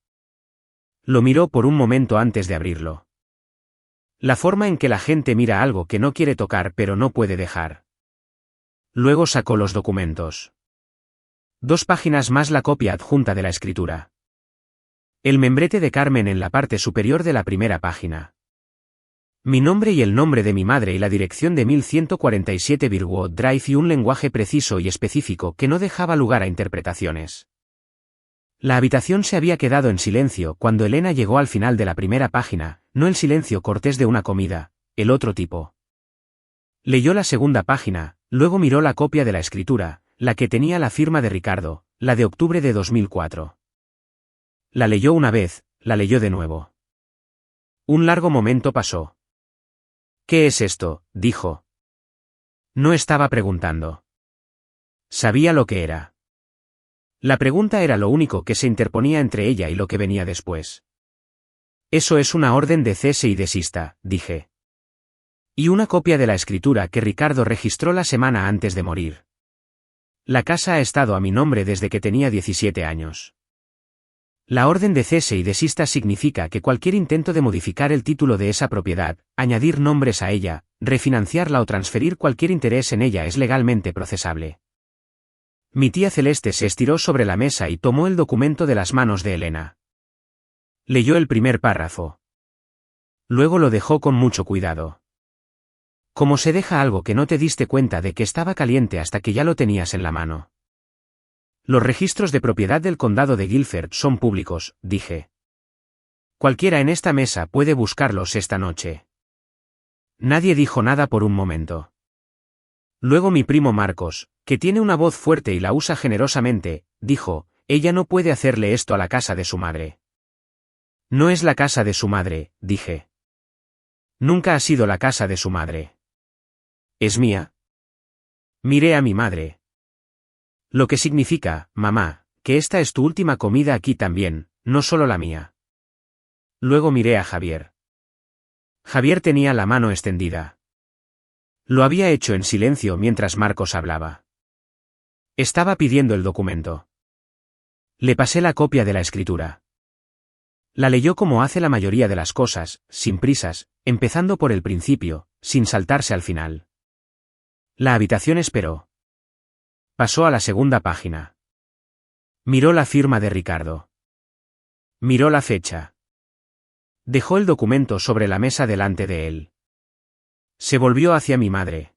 Lo miró por un momento antes de abrirlo. La forma en que la gente mira algo que no quiere tocar pero no puede dejar. Luego sacó los documentos. 2 páginas más la copia adjunta de la escritura. El membrete de Carmen en la parte superior de la primera página. Mi nombre y el nombre de mi madre y la dirección de 1147 Birwood Drive y un lenguaje preciso y específico que no dejaba lugar a interpretaciones. La habitación se había quedado en silencio cuando Elena llegó al final de la primera página, no el silencio cortés de una comida, el otro tipo. Leyó la segunda página, luego miró la copia de la escritura, la que tenía la firma de Ricardo, la de octubre de 2004. La leyó una vez, la leyó de nuevo. Un largo momento pasó. ¿Qué es esto?, dijo. No estaba preguntando. Sabía lo que era. La pregunta era lo único que se interponía entre ella y lo que venía después. Eso es una orden de cese y desista, dije. Y una copia de la escritura que Ricardo registró la semana antes de morir. La casa ha estado a mi nombre desde que tenía 17 años. La orden de cese y desista significa que cualquier intento de modificar el título de esa propiedad, añadir nombres a ella, refinanciarla o transferir cualquier interés en ella es legalmente procesable. Mi tía Celeste se estiró sobre la mesa y tomó el documento de las manos de Elena. Leyó el primer párrafo. Luego lo dejó con mucho cuidado. Como se deja algo que no te diste cuenta de que estaba caliente hasta que ya lo tenías en la mano. Los registros de propiedad del condado de Guilford son públicos, dije. Cualquiera en esta mesa puede buscarlos esta noche. Nadie dijo nada por un momento. Luego mi primo Marcos, que tiene una voz fuerte y la usa generosamente, dijo, ella no puede hacerle esto a la casa de su madre. No es la casa de su madre, dije. Nunca ha sido la casa de su madre. ¿Es mía? Miré a mi madre. Lo que significa, mamá, que esta es tu última comida aquí también, no solo la mía. Luego miré a Javier. Javier tenía la mano extendida. Lo había hecho en silencio mientras Marcos hablaba. Estaba pidiendo el documento. Le pasé la copia de la escritura. La leyó como hace la mayoría de las cosas, sin prisas, empezando por el principio, sin saltarse al final. La habitación esperó. Pasó a la segunda página. Miró la firma de Ricardo. Miró la fecha. Dejó el documento sobre la mesa delante de él. Se volvió hacia mi madre.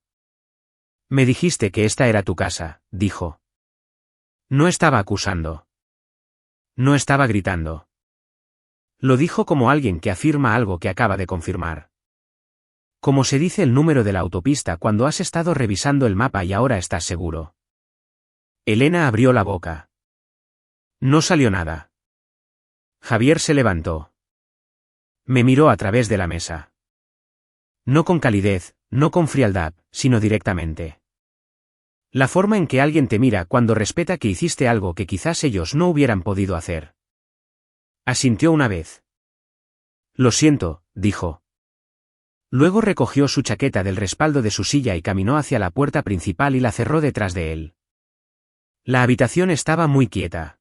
Me dijiste que esta era tu casa, dijo. No estaba acusando. No estaba gritando. Lo dijo como alguien que afirma algo que acaba de confirmar. Como se dice el número de la autopista cuando has estado revisando el mapa y ahora estás seguro. Elena abrió la boca. No salió nada. Javier se levantó. Me miró a través de la mesa. No con calidez, no con frialdad, sino directamente. La forma en que alguien te mira cuando respeta que hiciste algo que quizás ellos no hubieran podido hacer. Asintió una vez. Lo siento, dijo. Luego recogió su chaqueta del respaldo de su silla y caminó hacia la puerta principal y la cerró detrás de él. La habitación estaba muy quieta.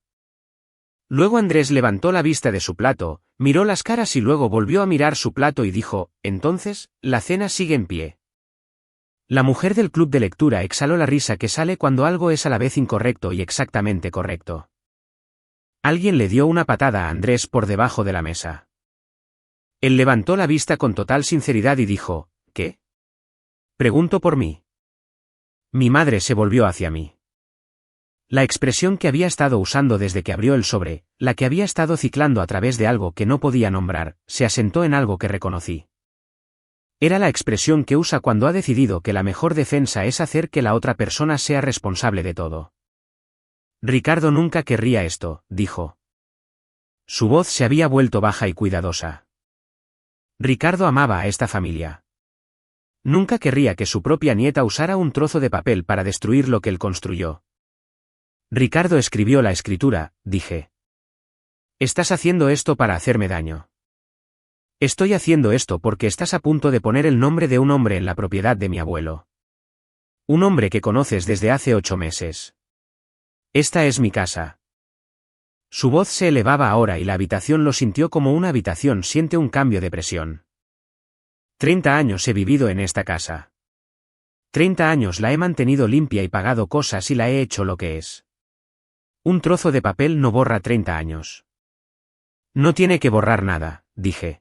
Luego Andrés levantó la vista de su plato, miró las caras y luego volvió a mirar su plato y dijo, entonces, la cena sigue en pie. La mujer del club de lectura exhaló la risa que sale cuando algo es a la vez incorrecto y exactamente correcto. Alguien le dio una patada a Andrés por debajo de la mesa. Él levantó la vista con total sinceridad y dijo, ¿qué? Pregunto por mí. Mi madre se volvió hacia mí. La expresión que había estado usando desde que abrió el sobre, la que había estado ciclando a través de algo que no podía nombrar, se asentó en algo que reconocí. Era la expresión que usa cuando ha decidido que la mejor defensa es hacer que la otra persona sea responsable de todo. Ricardo nunca querría esto, dijo. Su voz se había vuelto baja y cuidadosa. Ricardo amaba a esta familia. Nunca querría que su propia nieta usara un trozo de papel para destruir lo que él construyó. Ricardo escribió la escritura, dije. Estás haciendo esto para hacerme daño. Estoy haciendo esto porque estás a punto de poner el nombre de un hombre en la propiedad de mi abuelo. Un hombre que conoces desde hace 8 meses. Esta es mi casa. Su voz se elevaba ahora y la habitación lo sintió como una habitación siente un cambio de presión. 30 años he vivido en esta casa. 30 años la he mantenido limpia y pagado cosas y la he hecho lo que es. Un trozo de papel no borra 30 años. No tiene que borrar nada, dije.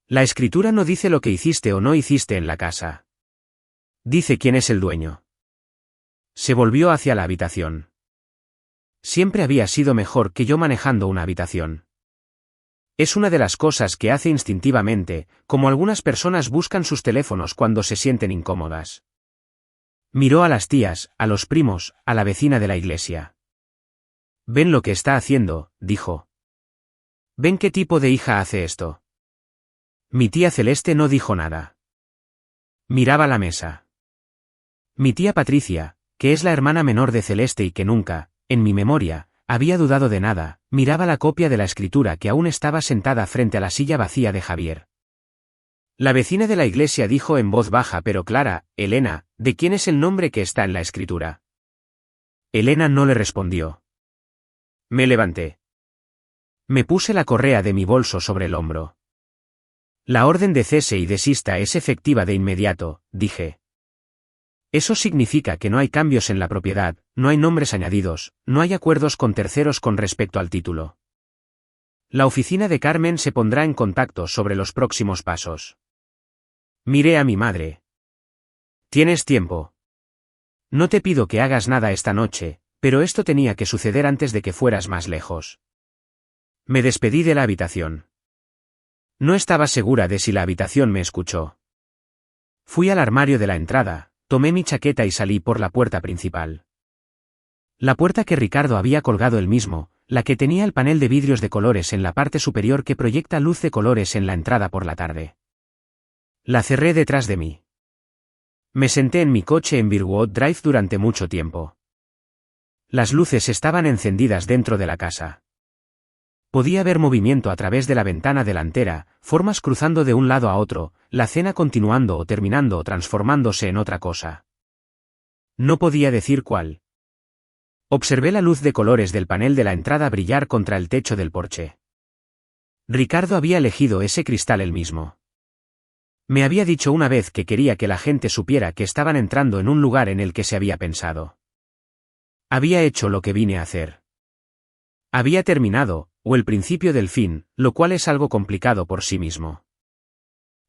La escritura no dice lo que hiciste o no hiciste en la casa. Dice quién es el dueño. Se volvió hacia la habitación. Siempre había sido mejor que yo manejando una habitación. Es una de las cosas que hace instintivamente, como algunas personas buscan sus teléfonos cuando se sienten incómodas. Miró a las tías, a los primos, a la vecina de la iglesia. «Ven lo que está haciendo», dijo. «¿Ven qué tipo de hija hace esto?» Mi tía Celeste no dijo nada. Miraba la mesa. Mi tía Patricia, que es la hermana menor de Celeste y que nunca, en mi memoria, había dudado de nada, miraba la copia de la escritura que aún estaba sentada frente a la silla vacía de Javier. La vecina de la iglesia dijo en voz baja pero clara, «Elena, ¿de quién es el nombre que está en la escritura?» Elena no le respondió. Me levanté. Me puse la correa de mi bolso sobre el hombro. La orden de cese y desista es efectiva de inmediato, dije. Eso significa que no hay cambios en la propiedad, no hay nombres añadidos, no hay acuerdos con terceros con respecto al título. La oficina de Carmen se pondrá en contacto sobre los próximos pasos. Miré a mi madre. ¿Tienes tiempo? No te pido que hagas nada esta noche, pero esto tenía que suceder antes de que fueras más lejos. Me despedí de la habitación. No estaba segura de si la habitación me escuchó. Fui al armario de la entrada, tomé mi chaqueta y salí por la puerta principal. La puerta que Ricardo había colgado él mismo, la que tenía el panel de vidrios de colores en la parte superior que proyecta luz de colores en la entrada por la tarde. La cerré detrás de mí. Me senté en mi coche en Birwood Drive durante mucho tiempo. Las luces estaban encendidas dentro de la casa. Podía ver movimiento a través de la ventana delantera, formas cruzando de un lado a otro, la cena continuando o terminando o transformándose en otra cosa. No podía decir cuál. Observé la luz de colores del panel de la entrada brillar contra el techo del porche. Ricardo había elegido ese cristal él mismo. Me había dicho una vez que quería que la gente supiera que estaban entrando en un lugar en el que se había pensado. Había hecho lo que vine a hacer. Había terminado, o el principio del fin, lo cual es algo complicado por sí mismo.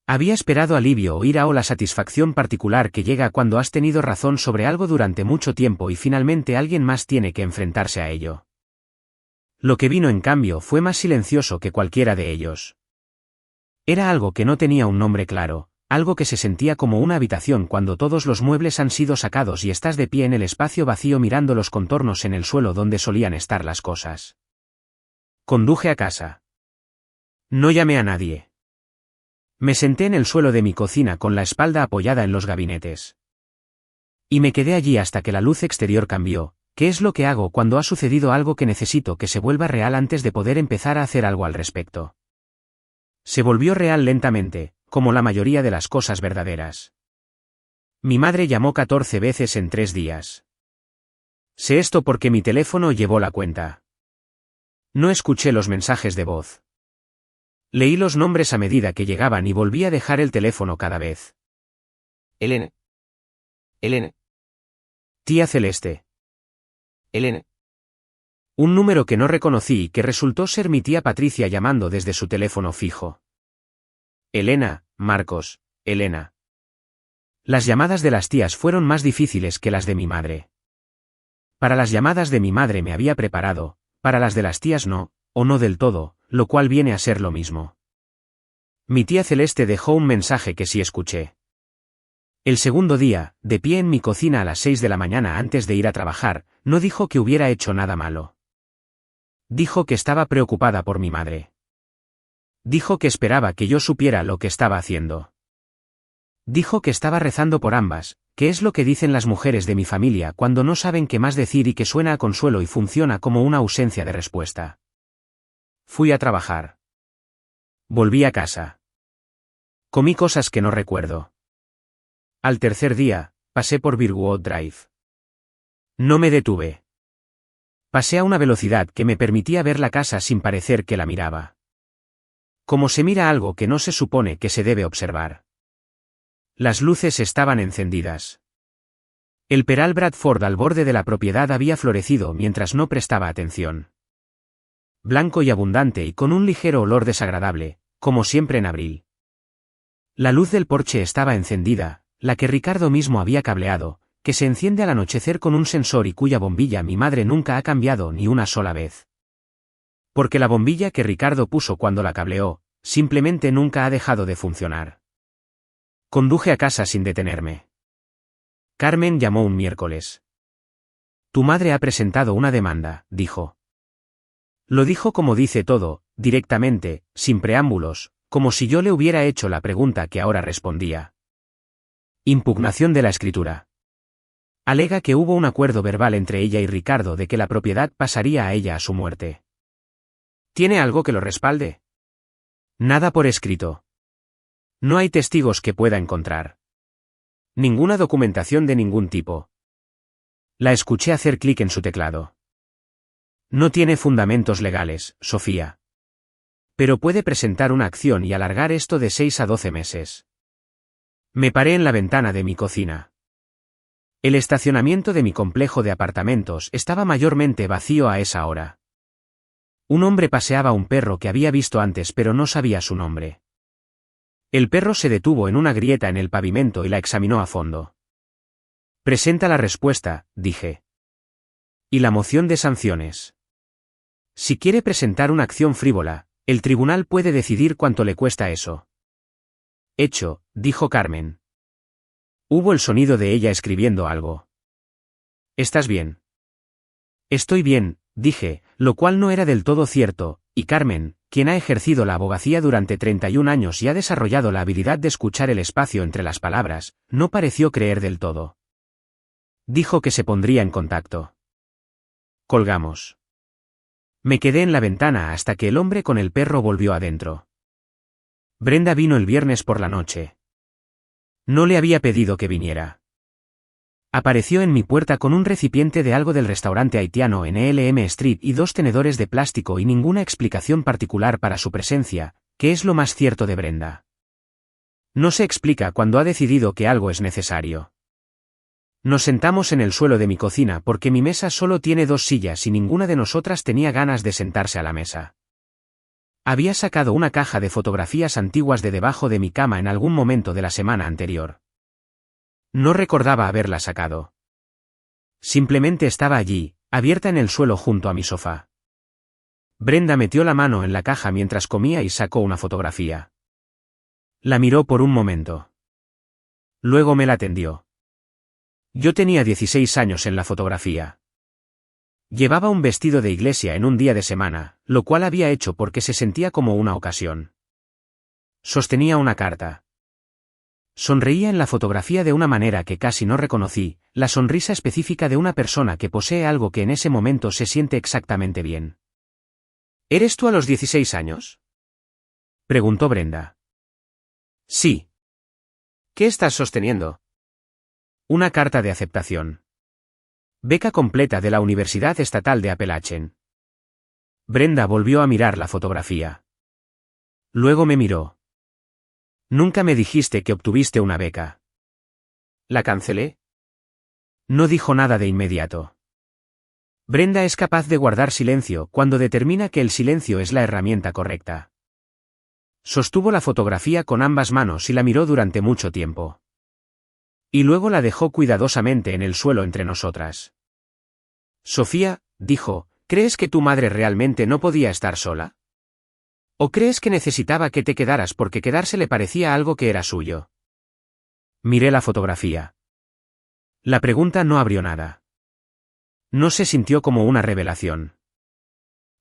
Había esperado alivio o ira o la satisfacción particular que llega cuando has tenido razón sobre algo durante mucho tiempo y finalmente alguien más tiene que enfrentarse a ello. Lo que vino en cambio fue más silencioso que cualquiera de ellos. Era algo que no tenía un nombre claro, algo que se sentía como una habitación cuando todos los muebles han sido sacados y estás de pie en el espacio vacío mirando los contornos en el suelo donde solían estar las cosas. Conduje a casa. No llamé a nadie. Me senté en el suelo de mi cocina con la espalda apoyada en los gabinetes. Y me quedé allí hasta que la luz exterior cambió, que es lo que hago cuando ha sucedido algo que necesito que se vuelva real antes de poder empezar a hacer algo al respecto. Se volvió real lentamente, como la mayoría de las cosas verdaderas. Mi madre llamó 14 veces en 3 días. Sé esto porque mi teléfono llevó la cuenta. No escuché los mensajes de voz. Leí los nombres a medida que llegaban y volví a dejar el teléfono cada vez. Elena. Elena. Tía Celeste. Elena. Un número que no reconocí y que resultó ser mi tía Patricia llamando desde su teléfono fijo. Elena, Marcos, Elena. Las llamadas de las tías fueron más difíciles que las de mi madre. Para las llamadas de mi madre me había preparado, para las de las tías no, o no del todo, lo cual viene a ser lo mismo. Mi tía Celeste dejó un mensaje que sí escuché. El segundo día, de pie en mi cocina a las 6 de la mañana antes de ir a trabajar, no dijo que hubiera hecho nada malo. Dijo que estaba preocupada por mi madre. Dijo que esperaba que yo supiera lo que estaba haciendo. Dijo que estaba rezando por ambas, que es lo que dicen las mujeres de mi familia cuando no saben qué más decir y que suena a consuelo y funciona como una ausencia de respuesta. Fui a trabajar. Volví a casa. Comí cosas que no recuerdo. Al tercer día, pasé por Birwood Drive. No me detuve. Pasé a una velocidad que me permitía ver la casa sin parecer que la miraba. Como se mira algo que no se supone que se debe observar. Las luces estaban encendidas. El peral Bradford al borde de la propiedad había florecido mientras no prestaba atención. Blanco y abundante y con un ligero olor desagradable, como siempre en abril. La luz del porche estaba encendida, la que Ricardo mismo había cableado, que se enciende al anochecer con un sensor y cuya bombilla mi madre nunca ha cambiado ni una sola vez. Porque la bombilla que Ricardo puso cuando la cableó, simplemente nunca ha dejado de funcionar. Conduje a casa sin detenerme. Carmen llamó un miércoles. Tu madre ha presentado una demanda, dijo. Lo dijo como dice todo, directamente, sin preámbulos, como si yo le hubiera hecho la pregunta que ahora respondía. Impugnación de la escritura. Alega que hubo un acuerdo verbal entre ella y Ricardo de que la propiedad pasaría a ella a su muerte. ¿Tiene algo que lo respalde? Nada por escrito. No hay testigos que pueda encontrar. Ninguna documentación de ningún tipo. La escuché hacer clic en su teclado. No tiene fundamentos legales, Sofía. Pero puede presentar una acción y alargar esto de 6 a 12 meses. Me paré en la ventana de mi cocina. El estacionamiento de mi complejo de apartamentos estaba mayormente vacío a esa hora. Un hombre paseaba a un perro que había visto antes pero no sabía su nombre. El perro se detuvo en una grieta en el pavimento y la examinó a fondo. Presenta la respuesta, dije. Y la moción de sanciones. Si quiere presentar una acción frívola, el tribunal puede decidir cuánto le cuesta eso. Hecho, dijo Carmen. Hubo el sonido de ella escribiendo algo. ¿Estás bien? Estoy bien, dije, lo cual no era del todo cierto, y Carmen, quien ha ejercido la abogacía durante 31 años y ha desarrollado la habilidad de escuchar el espacio entre las palabras, no pareció creer del todo. Dijo que se pondría en contacto. Colgamos. Me quedé en la ventana hasta que el hombre con el perro volvió adentro. Brenda vino el viernes por la noche. No le había pedido que viniera. Apareció en mi puerta con un recipiente de algo del restaurante haitiano en Elm Street y 2 tenedores de plástico y ninguna explicación particular para su presencia, que es lo más cierto de Brenda. No se explica cuando ha decidido que algo es necesario. Nos sentamos en el suelo de mi cocina porque mi mesa solo tiene 2 sillas y ninguna de nosotras tenía ganas de sentarse a la mesa. Había sacado una caja de fotografías antiguas de debajo de mi cama en algún momento de la semana anterior. No recordaba haberla sacado. Simplemente estaba allí, abierta en el suelo junto a mi sofá. Brenda metió la mano en la caja mientras comía y sacó una fotografía. La miró por un momento. Luego me la tendió. Yo tenía 16 años en la fotografía. Llevaba un vestido de iglesia en un día de semana, lo cual había hecho porque se sentía como una ocasión. Sostenía una carta. Sonreía en la fotografía de una manera que casi no reconocí, la sonrisa específica de una persona que posee algo que en ese momento se siente exactamente bien. ¿Eres tú a los 16 años? Preguntó Brenda. Sí. ¿Qué estás sosteniendo? Una carta de aceptación. Beca completa de la Universidad Estatal de Appalachian. Brenda volvió a mirar la fotografía. Luego me miró. Nunca me dijiste que obtuviste una beca. ¿La cancelé? No dijo nada de inmediato. Brenda es capaz de guardar silencio cuando determina que el silencio es la herramienta correcta. Sostuvo la fotografía con ambas manos y la miró durante mucho tiempo. Y luego la dejó cuidadosamente en el suelo entre nosotras. Sofía, dijo, ¿crees que tu madre realmente no podía estar sola? ¿O crees que necesitaba que te quedaras porque quedarse le parecía algo que era suyo? Miré la fotografía. La pregunta no abrió nada. No se sintió como una revelación.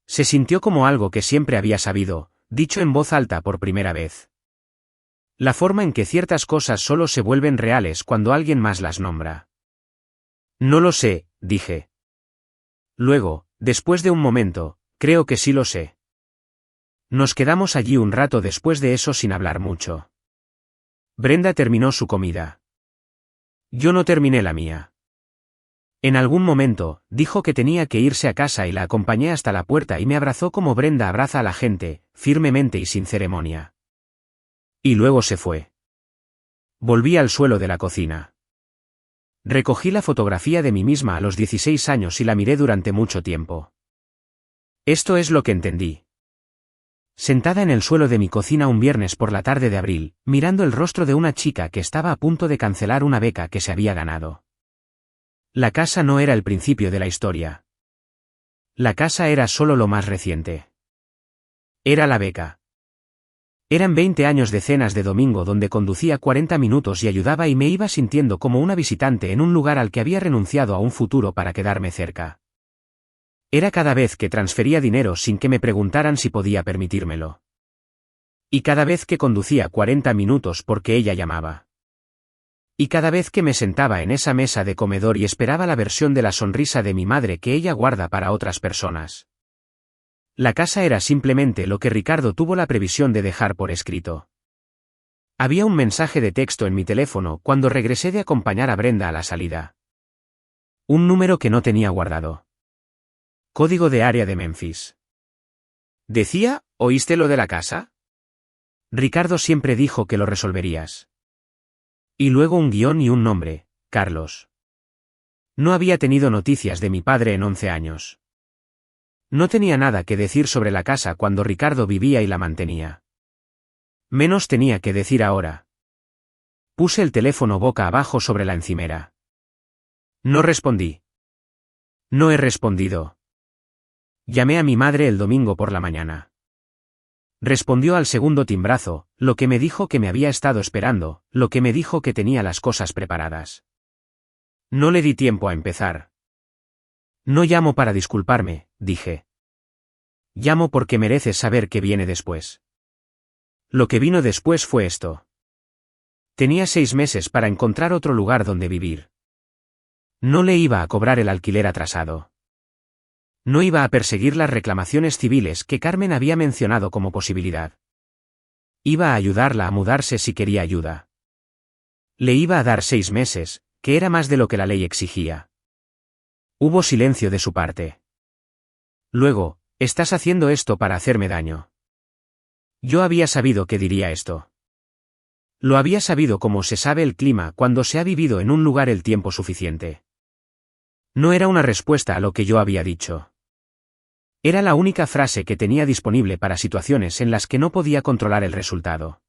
Se sintió como algo que siempre había sabido, dicho en voz alta por primera vez. La forma en que ciertas cosas solo se vuelven reales cuando alguien más las nombra. No lo sé, dije. Luego, después de un momento, creo que sí lo sé. Nos quedamos allí un rato después de eso sin hablar mucho. Brenda terminó su comida. Yo no terminé la mía. En algún momento, dijo que tenía que irse a casa y la acompañé hasta la puerta y me abrazó como Brenda abraza a la gente, firmemente y sin ceremonia. Y luego se fue. Volví al suelo de la cocina. Recogí la fotografía de mí misma a los 16 años y la miré durante mucho tiempo. Esto es lo que entendí. Sentada en el suelo de mi cocina un viernes por la tarde de abril, mirando el rostro de una chica que estaba a punto de cancelar una beca que se había ganado. La casa no era el principio de la historia. La casa era solo lo más reciente. Era la beca. Eran 20 años de cenas de domingo donde conducía 40 minutos y ayudaba y me iba sintiendo como una visitante en un lugar al que había renunciado a un futuro para quedarme cerca. Era cada vez que transfería dinero sin que me preguntaran si podía permitírmelo. Y cada vez que conducía 40 minutos porque ella llamaba. Y cada vez que me sentaba en esa mesa de comedor y esperaba la versión de la sonrisa de mi madre que ella guarda para otras personas. La casa era simplemente lo que Ricardo tuvo la previsión de dejar por escrito. Había un mensaje de texto en mi teléfono cuando regresé de acompañar a Brenda a la salida. Un número que no tenía guardado. Código de área de Memphis. Decía, ¿oíste lo de la casa? Ricardo siempre dijo que lo resolverías. Y luego un guión y un nombre, Carlos. No había tenido noticias de mi padre en 11 años. No tenía nada que decir sobre la casa cuando Ricardo vivía y la mantenía. Menos tenía que decir ahora. Puse el teléfono boca abajo sobre la encimera. No respondí. No he respondido. Llamé a mi madre el domingo por la mañana. Respondió al segundo timbrazo, lo que me dijo que me había estado esperando, lo que me dijo que tenía las cosas preparadas. No le di tiempo a empezar. No llamo para disculparme, dije. Llamo porque mereces saber qué viene después. Lo que vino después fue esto. Tenía 6 meses para encontrar otro lugar donde vivir. No le iba a cobrar el alquiler atrasado. No iba a perseguir las reclamaciones civiles que Carmen había mencionado como posibilidad. Iba a ayudarla a mudarse si quería ayuda. Le iba a dar 6 meses, que era más de lo que la ley exigía. Hubo silencio de su parte. Luego, estás haciendo esto para hacerme daño. Yo había sabido que diría esto. Lo había sabido como se sabe el clima cuando se ha vivido en un lugar el tiempo suficiente. No era una respuesta a lo que yo había dicho. Era la única frase que tenía disponible para situaciones en las que no podía controlar el resultado.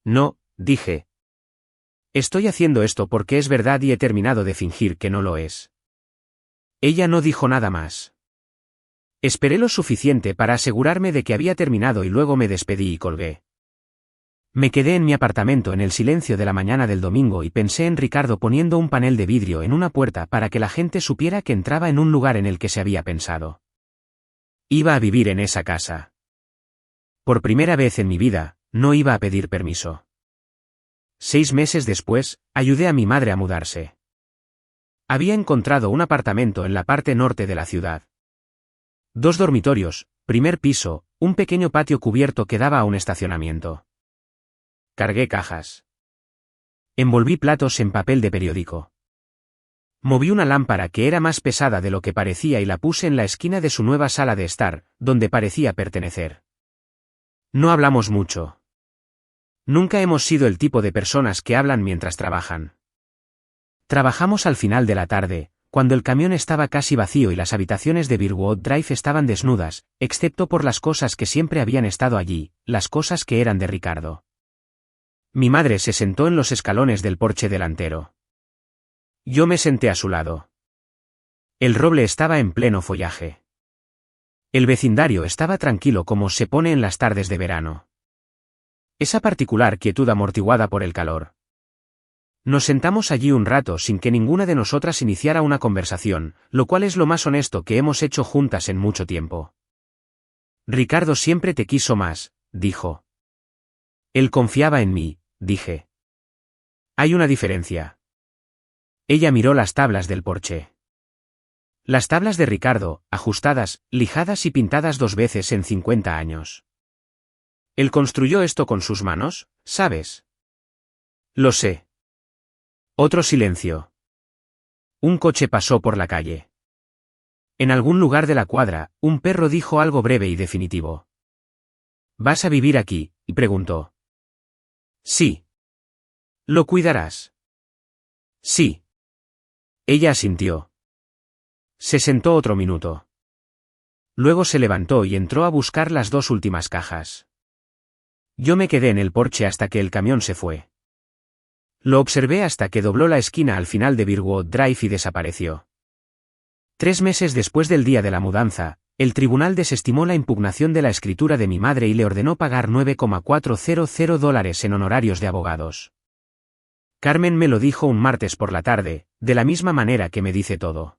No, dije. Estoy haciendo esto porque es verdad y he terminado de fingir que no lo es. Ella no dijo nada más. Esperé lo suficiente para asegurarme de que había terminado y luego me despedí y colgué. Me quedé en mi apartamento en el silencio de la mañana del domingo y pensé en Ricardo poniendo un panel de vidrio en una puerta para que la gente supiera que entraba en un lugar en el que se había pensado. Iba a vivir en esa casa. Por primera vez en mi vida, no iba a pedir permiso. 6 meses después, ayudé a mi madre a mudarse. Había encontrado un apartamento en la parte norte de la ciudad. 2 dormitorios, primer piso, un pequeño patio cubierto que daba a un estacionamiento. Cargué cajas. Envolví platos en papel de periódico. Moví una lámpara que era más pesada de lo que parecía y la puse en la esquina de su nueva sala de estar, donde parecía pertenecer. No hablamos mucho. Nunca hemos sido el tipo de personas que hablan mientras trabajan. Trabajamos al final de la tarde, cuando el camión estaba casi vacío y las habitaciones de Birwood Drive estaban desnudas, excepto por las cosas que siempre habían estado allí, las cosas que eran de Ricardo. Mi madre se sentó en los escalones del porche delantero. Yo me senté a su lado. El roble estaba en pleno follaje. El vecindario estaba tranquilo como se pone en las tardes de verano. Esa particular quietud amortiguada por el calor. Nos sentamos allí un rato sin que ninguna de nosotras iniciara una conversación, lo cual es lo más honesto que hemos hecho juntas en mucho tiempo. Ricardo siempre te quiso más, dijo. Él confiaba en mí, dije. Hay una diferencia. Ella miró las tablas del porche. Las tablas de Ricardo, ajustadas, lijadas y pintadas 2 veces en 50 años. Él construyó esto con sus manos, ¿sabes? Lo sé. Otro silencio. Un coche pasó por la calle. En algún lugar de la cuadra, un perro dijo algo breve y definitivo. ¿Vas a vivir aquí?, y preguntó. Sí. ¿Lo cuidarás? Sí. Ella asintió. Se sentó otro minuto. Luego se levantó y entró a buscar las 2 últimas cajas. Yo me quedé en el porche hasta que el camión se fue. Lo observé hasta que dobló la esquina al final de Birwood Drive y desapareció. 3 meses después del día de la mudanza, el tribunal desestimó la impugnación de la escritura de mi madre y le ordenó pagar $9,400 en honorarios de abogados. Carmen me lo dijo un martes por la tarde, de la misma manera que me dice todo.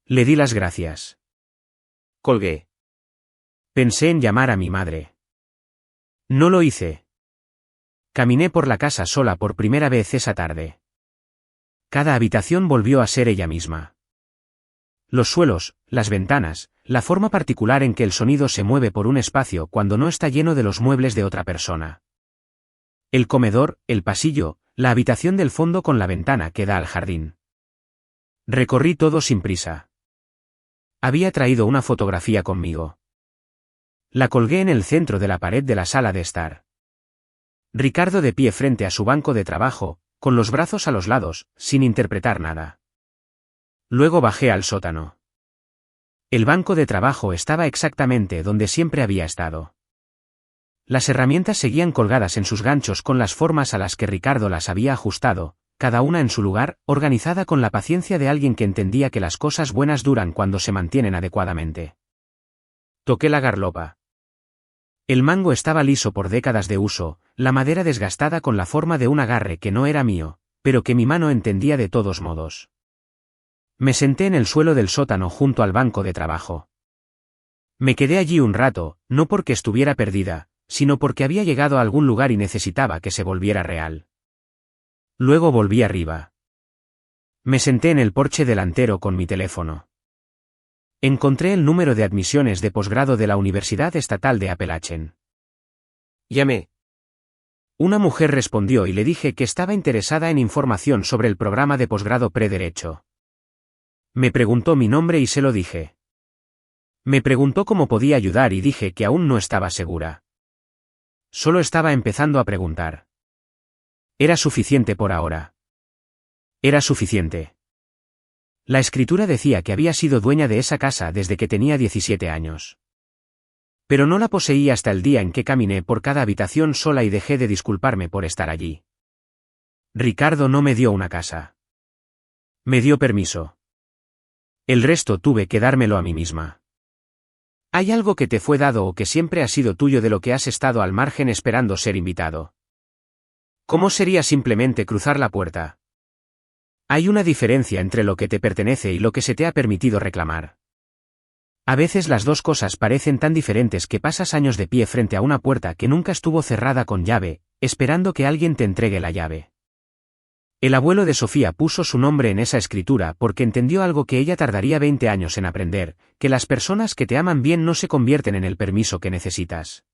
Le di las gracias. Colgué. Pensé en llamar a mi madre. No lo hice. Caminé por la casa sola por primera vez esa tarde. Cada habitación volvió a ser ella misma. Los suelos, las ventanas, la forma particular en que el sonido se mueve por un espacio cuando no está lleno de los muebles de otra persona. El comedor, el pasillo, la habitación del fondo con la ventana que da al jardín. Recorrí todo sin prisa. Había traído una fotografía conmigo. La colgué en el centro de la pared de la sala de estar. Ricardo de pie frente a su banco de trabajo, con los brazos a los lados, sin interpretar nada. Luego bajé al sótano. El banco de trabajo estaba exactamente donde siempre había estado. Las herramientas seguían colgadas en sus ganchos con las formas a las que Ricardo las había ajustado, cada una en su lugar, organizada con la paciencia de alguien que entendía que las cosas buenas duran cuando se mantienen adecuadamente. Toqué la garlopa. El mango estaba liso por décadas de uso, la madera desgastada con la forma de un agarre que no era mío, pero que mi mano entendía de todos modos. Me senté en el suelo del sótano junto al banco de trabajo. Me quedé allí un rato, no porque estuviera perdida, sino porque había llegado a algún lugar y necesitaba que se volviera real. Luego volví arriba. Me senté en el porche delantero con mi teléfono. Encontré el número de admisiones de posgrado de la Universidad Estatal de Appalachian. Llamé. Una mujer respondió y le dije que estaba interesada en información sobre el programa de posgrado pre-derecho. Me preguntó mi nombre y se lo dije. Me preguntó cómo podía ayudar y dije que aún no estaba segura. Solo estaba empezando a preguntar. Era suficiente por ahora. Era suficiente. La escritura decía que había sido dueña de esa casa desde que tenía 17 años. Pero no la poseí hasta el día en que caminé por cada habitación sola y dejé de disculparme por estar allí. Ricardo no me dio una casa. Me dio permiso. El resto tuve que dármelo a mí misma. ¿Hay algo que te fue dado o que siempre ha sido tuyo de lo que has estado al margen esperando ser invitado? ¿Cómo sería simplemente cruzar la puerta? Hay una diferencia entre lo que te pertenece y lo que se te ha permitido reclamar. A veces las dos cosas parecen tan diferentes que pasas años de pie frente a una puerta que nunca estuvo cerrada con llave, esperando que alguien te entregue la llave. El abuelo de Sofía puso su nombre en esa escritura porque entendió algo que ella tardaría 20 años en aprender, que las personas que te aman bien no se convierten en el permiso que necesitas.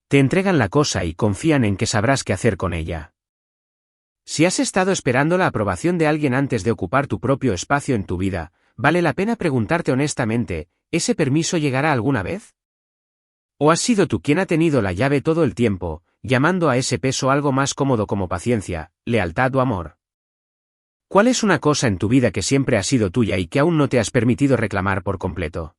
Te entregan la cosa y confían en que sabrás qué hacer con ella. Si has estado esperando la aprobación de alguien antes de ocupar tu propio espacio en tu vida, vale la pena preguntarte honestamente, ¿ese permiso llegará alguna vez? ¿O has sido tú quien ha tenido la llave todo el tiempo, llamando a ese peso algo más cómodo como paciencia, lealtad o amor? ¿Cuál es una cosa en tu vida que siempre ha sido tuya y que aún no te has permitido reclamar por completo?